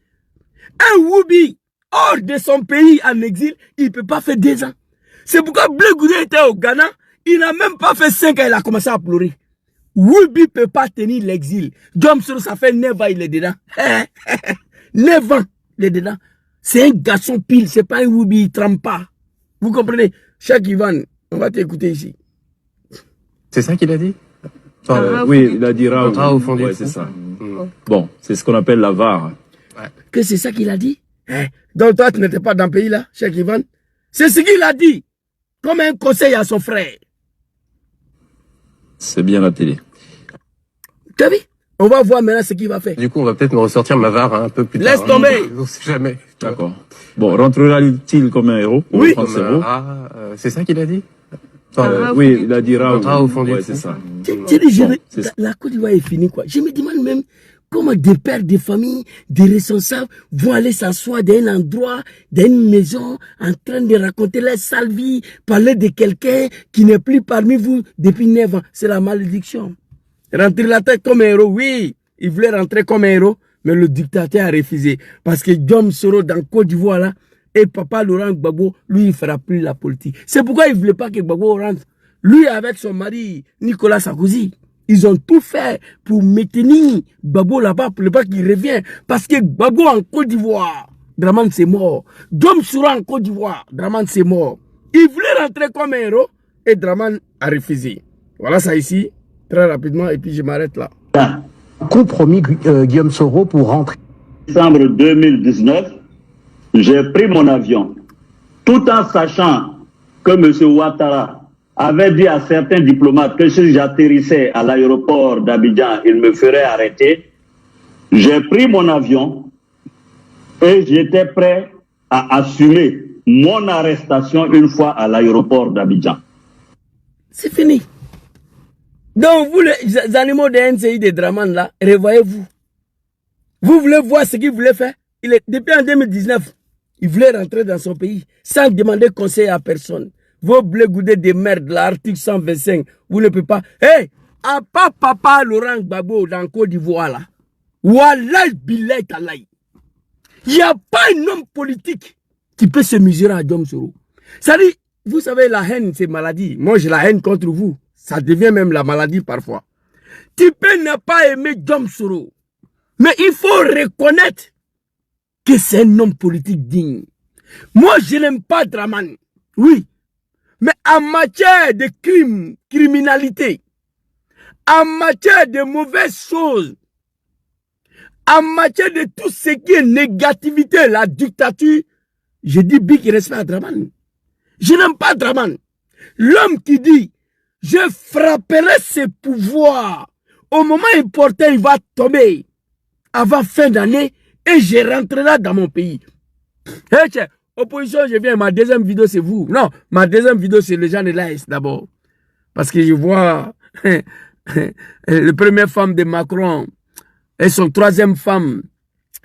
Un Woubi, hors de son pays en exil, il ne peut pas faire 2 ans. C'est pourquoi Blé Goudé était au Ghana. Il n'a même pas fait 5 ans. Il a commencé à pleurer. Woubi ne peut pas tenir l'exil. Dom Soro, ça fait 9 ans, il est dedans. 9 ans, il est dedans. C'est un garçon pile, c'est pas un Woubi, il trempe pas. Vous comprenez? Cheikh Ivan, on va t'écouter ici. C'est ça qu'il a dit? Oui, il a dit Raoult. Raoult fond du Ouais, fond. c'est ça. Bon, c'est ce qu'on appelle la VAR. Que c'est ça qu'il a dit? Donc toi, tu n'étais pas dans le pays là, Cheikh Ivan? C'est ce qu'il a dit. Comme un conseil à son frère. C'est bien la télé. Tu as vu? On va voir maintenant ce qu'il va faire. Du coup, on va peut-être me ressortir ma VAR un peu plus tard. Laisse tomber. On sait jamais. D'accord. Bon, rentrera-t-il comme un héros pour Oui. reprendre ses mots C'est ça qu'il a dit? Oui, il a dit Raoult. Raoult fond du Ouais, fond. c'est ça. La Côte d'Ivoire est finie quoi. Je me demande même comment des pères de famille, des responsables vont aller s'asseoir dans un endroit, dans une maison, en train de raconter leur sale vie, parler de quelqu'un qui n'est plus parmi vous depuis 9 ans. C'est la malédiction. Rentrer la tête comme un héros, oui, il voulait rentrer comme un héros, mais le dictateur a refusé. Parce que Dom Soro dans Côte d'Ivoire là, et papa Laurent Gbagbo, lui, il ne fera plus la politique. C'est pourquoi il ne voulait pas que Gbagbo rentre. Lui, avec son mari, Nicolas Sarkozy, ils ont tout fait pour maintenir Gbagbo là-bas, pour ne pas qu'il revienne. Parce que Gbagbo en Côte d'Ivoire, Dramane c'est mort. Dom Soro en Côte d'Ivoire, Dramane c'est mort. Il voulait rentrer comme un héros, et Dramane a refusé. Voilà ça ici, très rapidement, et puis je m'arrête là. Compromis Guillaume Soro pour rentrer. Décembre 2019, j'ai pris mon avion, tout en sachant que M. Ouattara avait dit à certains diplomates que si j'atterrissais à l'aéroport d'Abidjan, il me ferait arrêter. J'ai pris mon avion et j'étais prêt à assumer mon arrestation une fois à l'aéroport d'Abidjan. C'est fini. Donc vous les animaux de NCI de Dramane là, revoyez-vous. Vous voulez voir ce qu'il voulait faire? Depuis en 2019, il voulait rentrer dans son pays sans demander conseil à personne. Vos Blé Goudé de merde, l'article 125, vous ne pouvez pas. Hé, à part papa Laurent Gbagbo dans Côte d'Ivoire là, Wallah Bilay Talay, il n'y a pas un homme politique qui peut se mesurer à Dom Soro. Ça dit, vous savez, la haine, c'est maladie. Moi, j'ai la haine contre vous. Ça devient même la maladie parfois. Tu peux ne pas aimer Dom Soro, mais il faut reconnaître que c'est un homme politique digne. Moi, je n'aime pas Dramane. Oui. Mais en matière de crime, criminalité, en matière de mauvaises choses, en matière de tout ce qui est négativité, la dictature, je dis big respect à Dramane. Je n'aime pas Dramane. L'homme qui dit, je frapperai ses pouvoirs. Au moment important, il va tomber avant fin d'année et je rentrerai dans mon pays. Hey, tiens, opposition, je viens, ma deuxième vidéo c'est vous. Non, ma deuxième vidéo c'est les gens de l'AS d'abord. Parce que je vois la première femme de Macron et son troisième femme,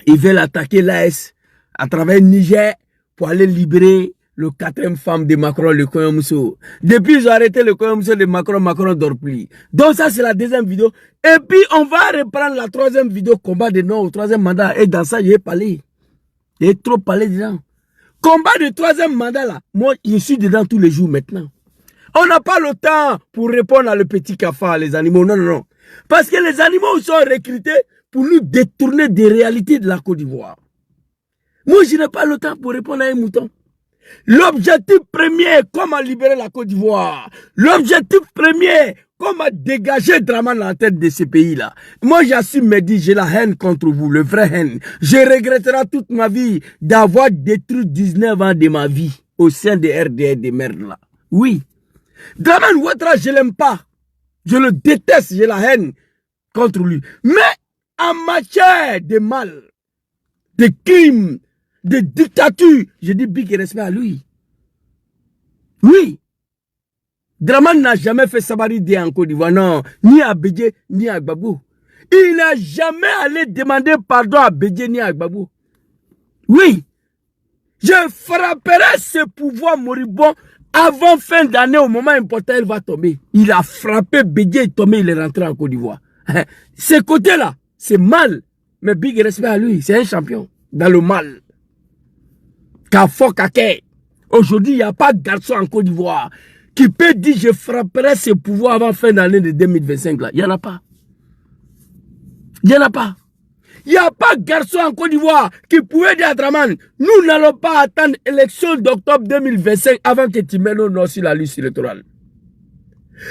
ils veulent attaquer l'AS à travers Niger pour aller libérer le quatrième femme de Macron, le Koyomousso. Depuis ils ont arrêté le Koyomousso de Macron, Macron dort plus. Donc ça c'est la deuxième vidéo. Et puis on va reprendre la troisième vidéo, combat de non au troisième mandat. Et dans ça j'ai parlé. J'ai trop parlé dedans. Combat de troisième mandat là, moi je suis dedans tous les jours maintenant. On n'a pas le temps pour répondre à le petit cafard, les animaux. Non, non, non. Parce que les animaux sont recrutés pour nous détourner des réalités de la Côte d'Ivoire. Moi je n'ai pas le temps pour répondre à un mouton. L'objectif premier, comment libérer la Côte d'Ivoire. L'objectif premier, comment dégager Dramane la tête de ce pays-là. Moi, j'assume, me dit, j'ai la haine contre vous, le vrai haine. Je regretterai toute ma vie d'avoir détruit 19 ans de ma vie au sein des RDR des merdes là. Oui. Dramane Ouattara, je l'aime pas. Je le déteste, j'ai la haine contre lui. Mais en matière de mal, de crimes, de dictature, je dis big respect à lui. Oui. Dramane n'a jamais fait Sabaridi en Côte d'Ivoire, non. Ni à Bédié, ni à Gbagbo. Il n'a jamais allé demander pardon à Bédié, ni à Gbagbo. Oui. Je frapperai ce pouvoir moribond avant fin d'année, au moment important, il va tomber. Il a frappé, Bédié est tombé, il est rentré en Côte d'Ivoire. Ce côté-là, c'est mal. Mais big respect à lui, c'est un champion. Dans le mal. Kafo Kake. Aujourd'hui, il n'y a pas de garçon en Côte d'Ivoire qui peut dire je frapperai ce pouvoir avant fin d'année de 2025. Là. Il n'y en a pas. Il n'y en a pas. Il n'y a pas de garçon en Côte d'Ivoire qui pouvait dire à Draman, nous n'allons pas attendre l'élection d'octobre 2025 avant que tu mettes nos noms sur la liste électorale.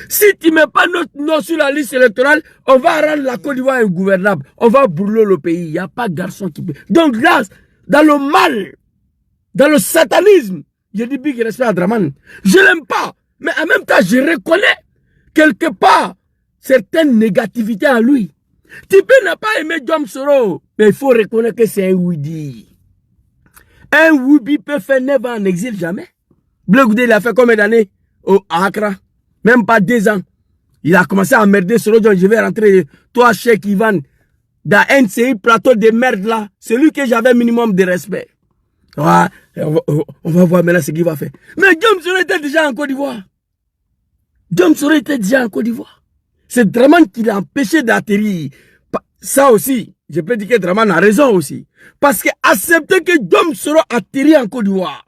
Si tu ne mets pas notre nom sur la liste électorale, on va rendre la Côte d'Ivoire ingouvernable. On va brûler le pays. Il n'y a pas de garçon qui peut. Donc là, dans le mal, dans le satanisme, je dis big respect à Draman. Je ne l'aime pas. Mais en même temps, je reconnais quelque part certaines négativités à lui. Tibé n'a pas aimé Diom Soro, mais il faut reconnaître que c'est un Widi. Un Widi peut faire 9 ans en exil, jamais. Blé Goudé, il a fait combien d'années à Accra? Même pas 2 ans. Il a commencé à emmerder Soro. Je vais rentrer, toi, Cheikh Ivan, dans NCI, plateau de merde là. Celui que j'avais minimum de respect. Ouais, on va voir maintenant ce qu'il va faire. Mais Diom Soro était déjà en Côte d'Ivoire. Diom Soro était déjà en Côte d'Ivoire. C'est Draman qui l'a empêché d'atterrir. Ça aussi, je peux dire que Draman a raison aussi. Parce que accepter que Diom Soro atterrit en Côte d'Ivoire,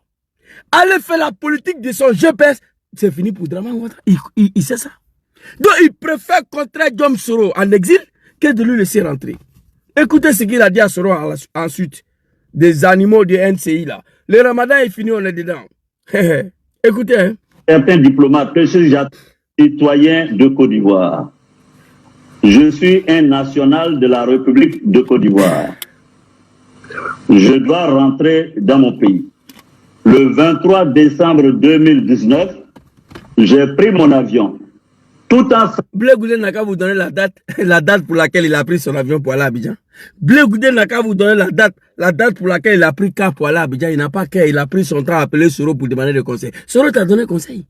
aller faire la politique de son GPS, c'est fini pour Draman Ouattara. Il sait ça. Donc il préfère contrer Diom Soro en exil que de lui laisser rentrer. Écoutez ce qu'il a dit à Soro ensuite. Des animaux de NCI là. Le ramadan est fini, on est dedans. Écoutez. Hein. Certains diplomates que je suis citoyen de Côte d'Ivoire. Je suis un national de la République de Côte d'Ivoire. Je dois rentrer dans mon pays. Le 23 décembre 2019, j'ai pris mon avion. Tout en... Blé Goudé n'a qu'à vous donner la date pour laquelle il a pris son avion pour aller à Abidjan. Blé Goudé n'a qu'à vous donner la date pour laquelle il a pris car pour aller à Abidjan. Il n'a pas qu'à, il a pris son temps à appeler Soro pour demander des conseils. Soro t'a donné conseil.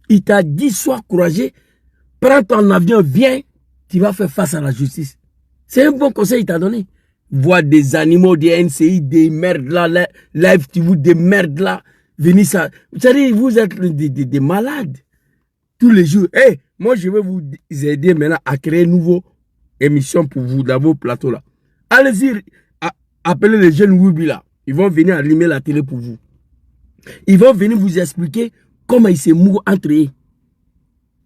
Il t'a dit, sois courageux, prends ton avion, viens, tu vas faire face à la justice. C'est un bon conseil qu'il t'a donné. Voir des animaux, des NCI, des merdes là, live TV, des merdes là, venez ça. Vous savez, vous êtes des malades. Tous les jours. Hey, moi, je vais vous aider maintenant à créer une nouvelle émission pour vous dans vos plateaux là. Allez-y, appelez les jeunes Wubi là. Ils vont venir allumer la télé pour vous. Ils vont venir vous expliquer comment ils se mourent entre eux.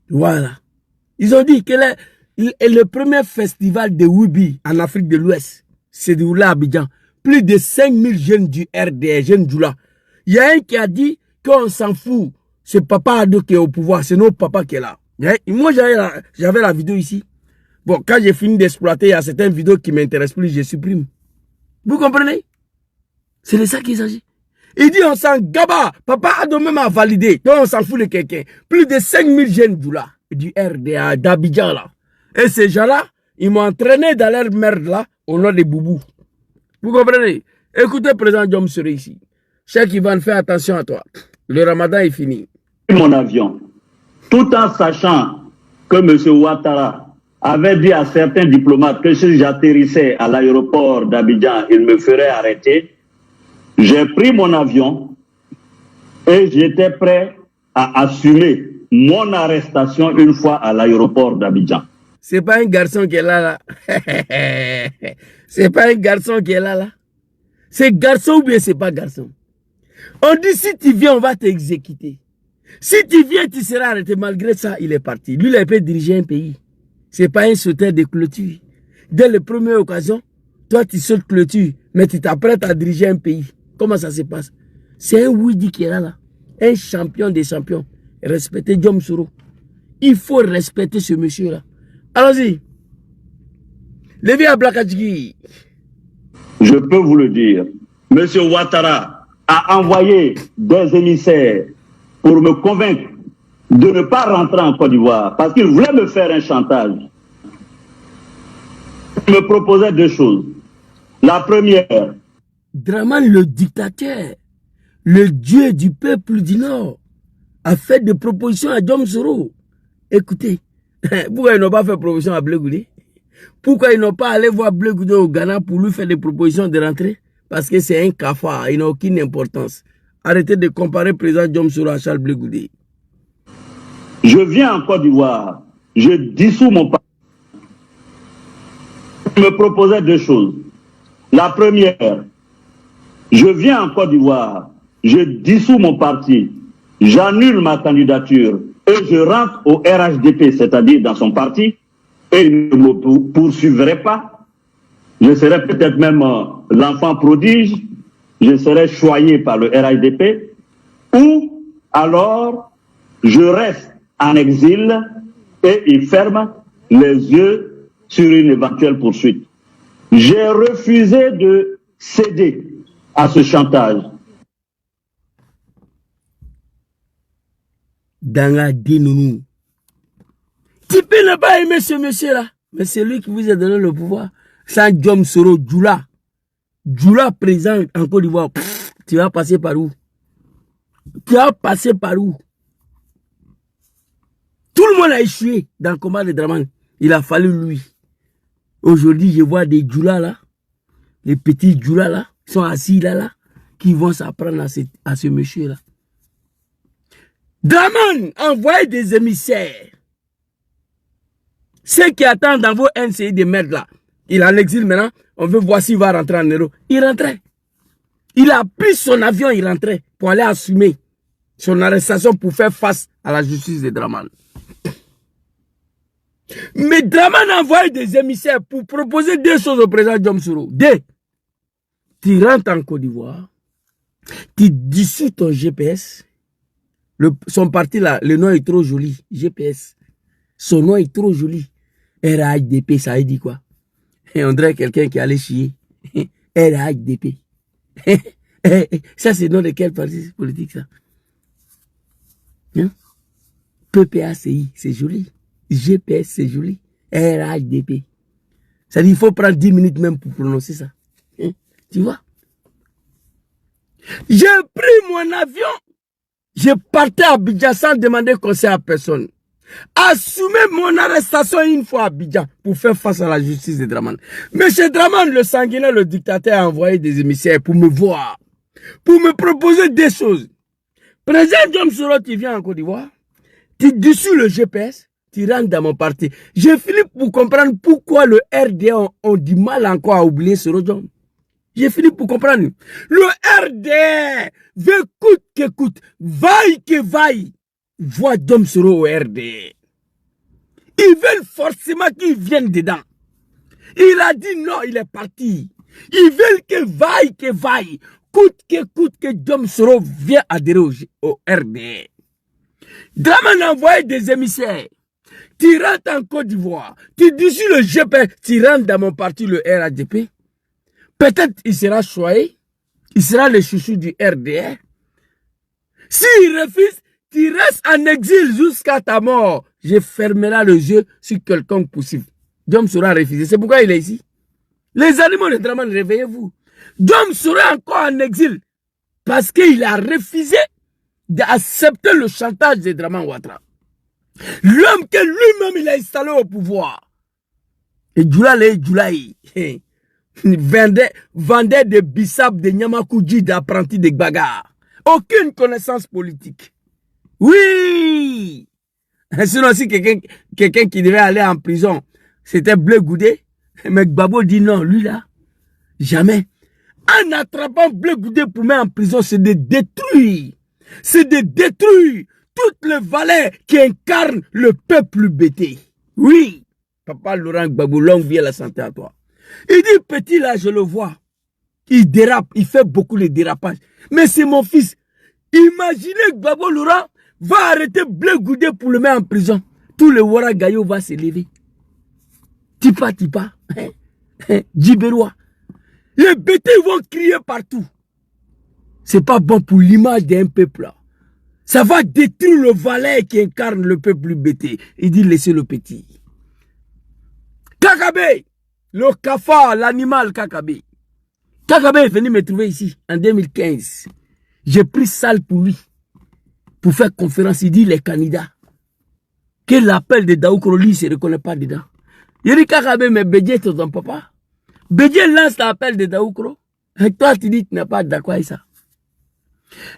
Voilà. Ils ont dit que le premier festival de Wubi en Afrique de l'Ouest, c'est déroulé à Abidjan. Plus de 5000 jeunes du RDR, jeunes du là. Il y a un qui a dit qu'on s'en fout. C'est Papa Ado qui est au pouvoir, c'est notre papa qui est là. Moi, j'avais la vidéo ici. Bon, quand j'ai fini d'exploiter, il y a certaines vidéos qui ne m'intéressent plus, je supprime. Vous comprenez? C'est de ça qu'il s'agit. Il dit on s'en gaba. Papa Ado même a validé. Donc on s'en fout de quelqu'un. Plus de 5000 jeunes du RDA, d'Abidjan là. Et ces gens-là, ils m'ont entraîné dans leur merde là, au nom des boubous. Vous comprenez? Écoutez, président Diom Soro ici. Cheikh Ivan, fais attention à toi. Le ramadan est fini. Mon avion, tout en sachant que M. Ouattara avait dit à certains diplomates que si j'atterrissais à l'aéroport d'Abidjan, il me ferait arrêter. J'ai pris mon avion et j'étais prêt à assumer mon arrestation une fois à l'aéroport d'Abidjan. C'est pas un garçon qui est là. C'est pas un garçon qui est là. C'est garçon ou bien c'est pas garçon. On dit si tu viens, on va t'exécuter. Si tu viens, tu seras arrêté. Malgré ça, il est parti. Lui, il peut diriger un pays. C'est pas un sauteur de clôture. Dès la première occasion, toi, tu sautes clôture, mais tu t'apprêtes à diriger un pays. Comment ça se passe? C'est un Widi qui est là. Un champion des champions. Respectez Diom Soro. Il faut respecter ce monsieur-là. Allons-y. Levez à Blakadjigi. Je peux vous le dire. Monsieur Ouattara a envoyé des émissaires pour me convaincre de ne pas rentrer en Côte d'Ivoire parce qu'il voulait me faire un chantage. Il me proposait 2 choses. La première. Draman, le dictateur, le dieu du peuple du Nord, a fait des propositions à Diom Soro. Écoutez, pourquoi ils n'ont pas fait proposition à Blé Goudé? Pourquoi ils n'ont pas allé voir Blé Goudé au Ghana pour lui faire des propositions de rentrer? parce que c'est un cafard, il n'a aucune importance. Arrêtez de comparer le président Diom Soro à Charles Blé Goudé. Je viens en Côte d'Ivoire, je dissous mon parti. Je me proposais deux choses. La première, je viens en Côte d'Ivoire, je dissous mon parti, j'annule ma candidature et je rentre au RHDP, c'est-à-dire dans son parti, et il ne me poursuivrait pas. Je serais peut-être même l'enfant prodige, je serais choyé par le RHDP, ou alors je reste en exil et il ferme les yeux sur une éventuelle poursuite. J'ai refusé de céder à ce chantage. Danga Dinounou. Tu peux ne pas aimer ce monsieur-là, mais c'est lui qui vous a donné le pouvoir. Sans Diom Soro, Djoula. Djoula présent en Côte d'Ivoire. Tu vas passer par où? Tu vas passer par où? Tout le monde a échoué dans le combat de Dramane. Il a fallu lui. Aujourd'hui, je vois des Djoula là, les petits Djoula là, qui sont assis là, qui vont s'apprendre à ce monsieur-là. Dramane envoie des émissaires. Ceux qui attendent dans vos NCI de merde là, il est en exil maintenant, on veut voir s'il va rentrer en Europe. Il rentrait. Il a pris son avion, il rentrait pour aller assumer son arrestation pour faire face à la justice de Dramane. Mais Dramane a envoyé des émissaires pour proposer deux choses au président Diom Soro. Deux, tu rentres en Côte d'Ivoire, tu dissous ton GPS. Son parti là, le nom est trop joli, GPS. Son nom est trop joli. RHDP, ça veut dire quoi? Et on dirait quelqu'un qui allait chier. RHDP. Ça, c'est le nom de quel parti politique, ça? Hein? PPACI, c'est joli. GPS, c'est joli. RHDP. Ça dit, il faut prendre 10 minutes même pour prononcer ça. Hein? Tu vois? J'ai pris mon avion. Je partais à Abidjan sans demander conseil à personne. Assumer mon arrestation une fois à Abidjan pour faire face à la justice de Dramane. Monsieur Dramane, le sanguinaire, le dictateur, a envoyé des émissaires pour me voir, pour me proposer des choses. Président Diom Soro, tu viens en Côte d'Ivoire, tu dissous le GPS, tu rentres dans mon parti. J'ai fini pour comprendre pourquoi le RDA ont du mal encore à oublier Soro Diom. J'ai fini pour comprendre. Le RDA veut coûte que coûte, vaille que vaille, voit Diom Soro au RDA. Ils veulent forcément qu'il vienne dedans. Il a dit non, il est parti. Ils veulent que vaille, coûte que Diom Soro vienne adhérer au RDA. Dramane a envoyé des émissaires. Tu rentres en Côte d'Ivoire, tu dissous le GPS, tu rentres dans mon parti, le RHDP. Peut-être il sera choyé, il sera le chouchou du RDA. S'il refuse, tu restes en exil jusqu'à ta mort. Je fermerai les yeux sur quelconque possible. Diom Soro a refusé. C'est pourquoi il est ici. Les animaux de Dramane, réveillez-vous. Diom Soro est encore en exil parce qu'il a refusé d'accepter le chantage de Dramane Ouattara. L'homme que lui-même il a installé au pouvoir. Et Djoulaï vendait des bissap, de Nyamakoudji, d'apprentis de bagarre. Aucune connaissance politique. Oui! Sinon, si quelqu'un qui devait aller en prison, c'était Blé Goudé. Mais Gbagbo dit non, lui là, jamais. En attrapant Blé Goudé pour mettre en prison, c'est de détruire. C'est de détruire toutes les valeurs qui incarnent le peuple bêté. Oui! Papa Laurent Gbagbo, longue vie à la santé à toi. Il dit, petit là, je le vois. Il dérape, il fait beaucoup de dérapages. Mais c'est mon fils. Imaginez que Gbagbo Laurent va arrêter Blé Goudé pour le mettre en prison. Tout le Wara Gayo va se lever. Tipa, Djibérois. Les bêtés vont crier partout. C'est pas bon pour l'image d'un peuple là. Ça va détruire le valet qui incarne le peuple bêté. Il dit, laissez le petit. Kakabe, le cafard, l'animal Kakabe. Kakabe est venu me trouver ici en 2015. J'ai pris salle pour lui. Pour faire conférence, il dit les candidats. Que l'appel de Daoukro, lui, il ne se reconnaît pas dedans. Il dit Kakabe, mais Bédié, c'est ton papa. Bédié lance l'appel de Daoukro. Et toi, tu dis que tu n'es pas d'accord avec ça.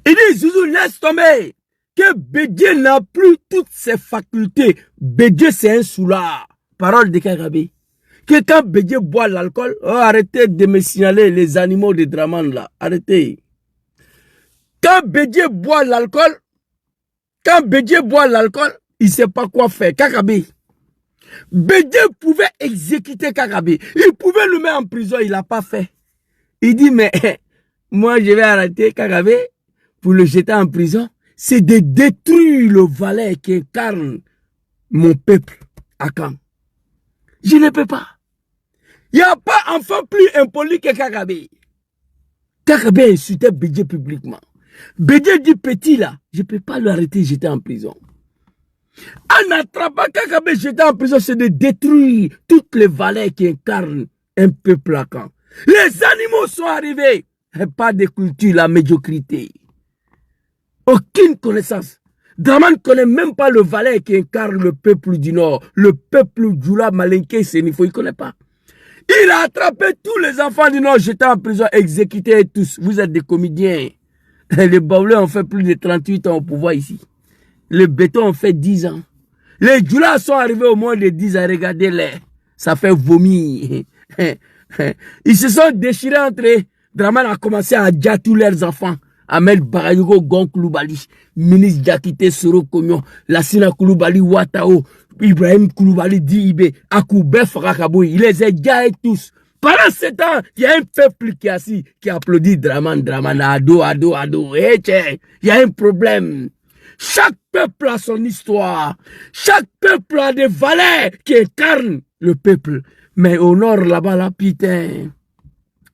Il dit, Zouzou, laisse tomber. Que Bédié n'a plus toutes ses facultés. Bédié, c'est un soulard. Parole de Kagame. Que quand Bédié boit l'alcool, oh, arrêtez de me signaler les animaux de Draman là. Arrêtez. Quand Bédié boit l'alcool, il ne sait pas quoi faire. Kagame. Bédié pouvait exécuter Kagame. Il pouvait le mettre en prison, il n'a pas fait. Il dit, mais moi je vais arrêter Kagame pour le jeter en prison. C'est de détruire le valet qui incarne mon peuple à Caen. Je ne peux pas. Il n'y a pas enfant plus impoli que Kagame. Kagame insultait Bédié publiquement. Bédié dit petit là, je ne peux pas l'arrêter, jeter en prison. En attrapant Kagame, jeter en prison, c'est de détruire toutes les valeurs qui incarnent un peuple à Caen. Les animaux sont arrivés. Et pas de culture, la médiocrité. Aucune connaissance. Draman ne connaît même pas le valet qui incarne le peuple du Nord. Le peuple Djoula, Malinké, Sénifo, il ne connaît pas. Il a attrapé tous les enfants du Nord, jetés en prison, exécutés tous. Vous êtes des comédiens. Les Baoulés ont fait plus de 38 ans au pouvoir ici. Les Bétons ont fait 10 ans. Les Djoula sont arrivés au moins de 10 ans. Regardez-les. Ça fait vomir. Ils se sont déchirés entre eux. Draman a commencé à dire tous leurs enfants. Ahmed Barayogo Gon Koulibaly, ministre Diakité Soro Komyon, Lassina Koulibaly Ouattao, Ibrahim Koulibaly Diibé, Akoubé Farakabou, il les a gardés tous. Pendant ce temps, il y a un peuple qui est assis, qui applaudit Draman, ado. Il y a un problème. Chaque peuple a son histoire. Chaque peuple a des valeurs qui incarnent le peuple. Mais au nord, là-bas, là, putain,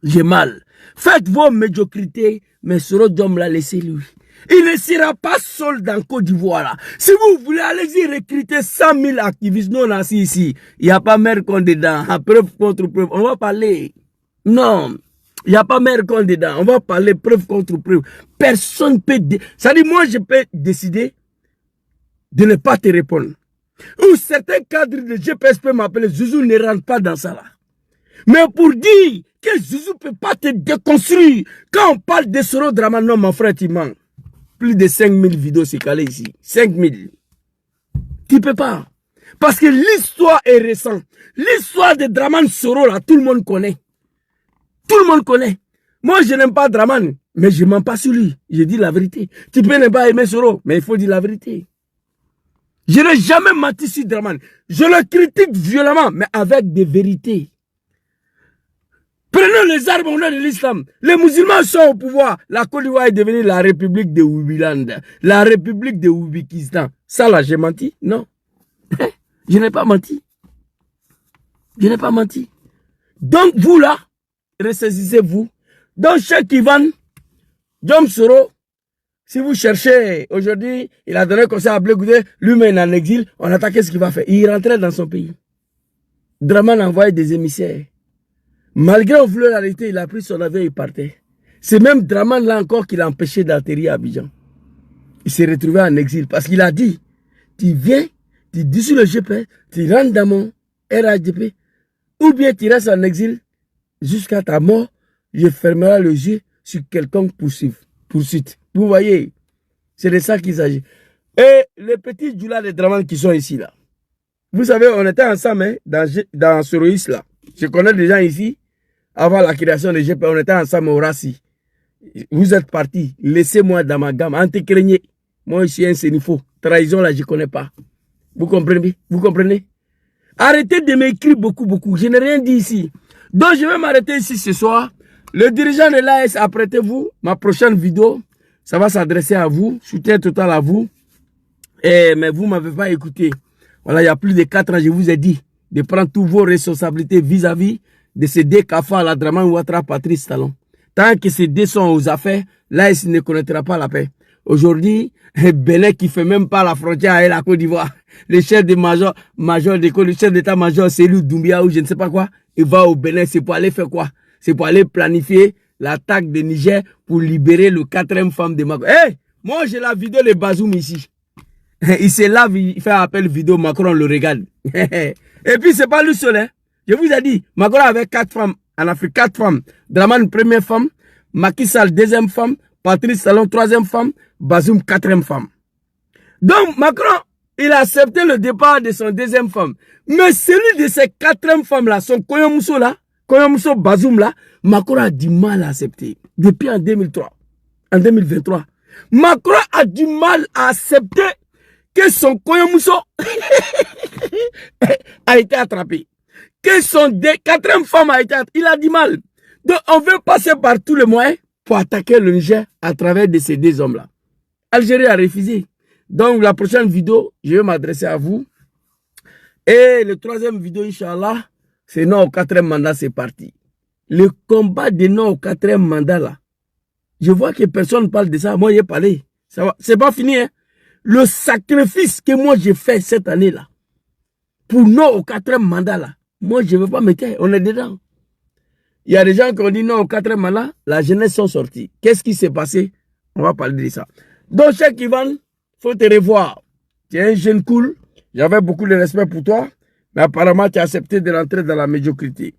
j'ai mal. Faites vos médiocrités, mais Soro Diom l'a laissé lui. Il ne sera pas seul dans Côte d'Ivoire là. Si vous voulez, allez-y recruter 100 000 activistes non assis ici. Il n'y a pas maire qu'on dedans. À preuve contre preuve. On va parler. Non. Il n'y a pas maire qu'on dedans. On va parler preuve contre preuve. Personne ne peut... Ça dit, moi, je peux décider de ne pas te répondre. Ou certains cadres de GPS peuvent m'appeler. Zouzou ne rentre pas dans ça là. Mais pour dire que Zouzou ne peut pas te déconstruire. Quand on parle de Soro Draman, non, mon frère, tu mens. Plus de 5000 vidéos s'est calé ici. 5000. Tu ne peux pas. Parce que l'histoire est récente. L'histoire de Draman Soro, là, tout le monde connaît. Tout le monde connaît. Moi, je n'aime pas Draman, mais je ne mens pas sur lui. Je dis la vérité. Tu peux ne pas aimer Soro, mais il faut dire la vérité. Je n'ai jamais menti sur Draman. Je le critique violemment, mais avec des vérités. Prenons les armes au nom de l'islam. Les musulmans sont au pouvoir. La Côte d'Ivoire est devenue la République de Oubiland. La République de Oubikistan. Ça là, j'ai menti? Non. Je n'ai pas menti. Je n'ai pas menti. Donc vous là, ressaisissez-vous. Donc Cheikh Ivan, Diom Soro, si vous cherchez, aujourd'hui, il a donné conseil à Blegoudé, lui-même en exil, on attend qu'est-ce qu'il va faire? Il rentrait dans son pays. Draman a envoyé des émissaires. Malgré on voulait l'arrêter, il a pris son avion et il partait. C'est même Draman là encore qui l'a empêché d'atterrir à Abidjan. Il s'est retrouvé en exil parce qu'il a dit, tu viens, tu dis sur le GPS, tu rentres dans mon RADP, ou bien tu restes en exil jusqu'à ta mort, je fermerai les yeux sur quelconque poursuite. Vous voyez, c'est de ça qu'il s'agit. Et les petits djoulas de Draman qui sont ici là. Vous savez, on était ensemble hein, dans Soroïs là. Je connais des gens ici. Avant la création de GP, on était ensemble au Rassi. Vous êtes partis. Laissez-moi dans ma gamme. Anti-craignez. Moi, je suis un sénifo. Trahison, là, je ne connais pas. Vous comprenez? Vous comprenez? Arrêtez de m'écrire beaucoup. Je n'ai rien dit ici. Donc, je vais m'arrêter ici ce soir. Le dirigeant de l'AS, apprêtez-vous. Ma prochaine vidéo, ça va s'adresser à vous. Soutien total à vous. Mais vous ne m'avez pas écouté. Voilà, il y a plus de 4 ans, je vous ai dit de prendre toutes vos responsabilités vis-à-vis de ces deux cafards, la Draman Ouattara, Patrice Talon. Tant que ces deux sont aux affaires, là, il ne connaîtra pas la paix. Aujourd'hui, Benin qui fait même pas la frontière avec la Côte d'Ivoire, le chef de major d'école, le chef d'état-major, c'est lui Doumbia ou je ne sais pas quoi, il va au Benin, c'est pour aller faire quoi? C'est pour aller planifier l'attaque de Niger pour libérer le 4e femme de Macron. Hey, moi j'ai la vidéo de Bazoum ici. Il se lave, il fait appel vidéo, Macron le regarde. Et puis c'est pas lui seul, hein. Je vous ai dit, Macron avait 4 femmes, en Afrique 4 femmes. Draman, première femme, Macky Sall, deuxième femme, Patrice Talon, troisième femme, Bazoum, quatrième femme. Donc Macron, il a accepté le départ de son deuxième femme. Mais celui de ces quatrième femmes-là, son Koyomousso là, Koyomousso Bazoum là, Macron a du mal à accepter. Depuis en 2003, en 2023. Macron a du mal à accepter que son Koyomousso a été attrapé. Que son quatrième femme a été attrapée. Il a du mal. Donc on veut passer par tous les moyens pour attaquer le Niger à travers de ces deux hommes-là. Algérie a refusé. Donc la prochaine vidéo, je vais m'adresser à vous. Et le troisième vidéo, Inch'Allah, c'est non au quatrième mandat, c'est parti. Le combat de non au quatrième mandat là, je vois que personne ne parle de ça. Moi, j'ai parlé. C'est pas fini. Hein? Le sacrifice que moi j'ai fait cette année là, pour non au quatrième mandat là, moi je ne veux pas me taire. On est dedans. Il y a des gens qui ont dit non au quatrième mandat, la jeunesse sont sortis. Qu'est-ce qui s'est passé? On va parler de ça. Donc, Cheikh Ivan, faut te revoir. Tu es un jeune cool. J'avais beaucoup de respect pour toi. Mais apparemment, tu as accepté de rentrer dans la médiocrité.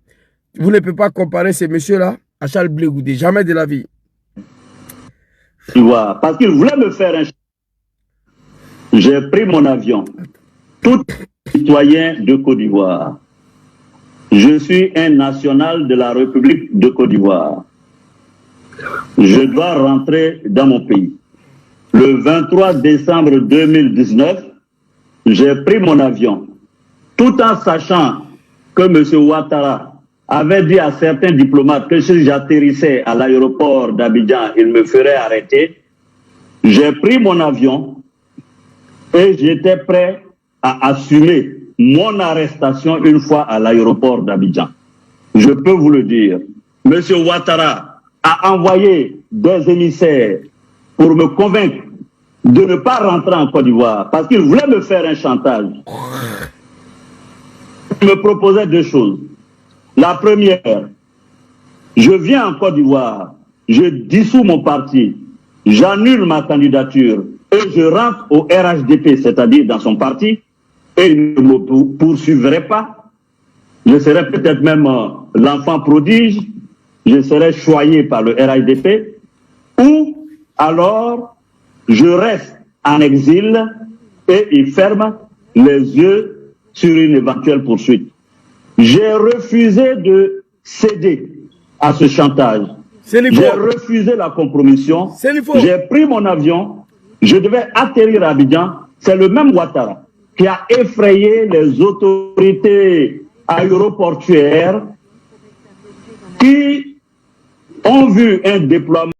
Vous ne pouvez pas comparer ces messieurs-là à Charles Blé Goudé. Jamais de la vie. Tu vois, parce qu'il voulait me faire un... J'ai pris mon avion. Tout citoyen de Côte d'Ivoire. Je suis un national de la République de Côte d'Ivoire. Je dois rentrer dans mon pays. Le 23 décembre 2019, j'ai pris mon avion, tout en sachant que M. Ouattara avait dit à certains diplomates que si j'atterrissais à l'aéroport d'Abidjan, il me ferait arrêter. J'ai pris mon avion et j'étais prêt à assumer mon arrestation une fois à l'aéroport d'Abidjan. Je peux vous le dire. M. Ouattara a envoyé des émissaires pour me convaincre de ne pas rentrer en Côte d'Ivoire parce qu'il voulait me faire un chantage. Il me proposait deux choses. La première, je viens en Côte d'Ivoire, je dissous mon parti, j'annule ma candidature et je rentre au RHDP, c'est-à-dire dans son parti, et il ne me poursuivrait pas. Je serais peut-être même l'enfant prodige, je serais choyé par le RHDP, ou alors je reste en exil et il ferme les yeux sur une éventuelle poursuite. J'ai refusé de céder à ce chantage. J'ai refusé la compromission. J'ai pris mon avion. Je devais atterrir à Abidjan. C'est le même Ouattara qui a effrayé les autorités aéroportuaires qui ont vu un déploiement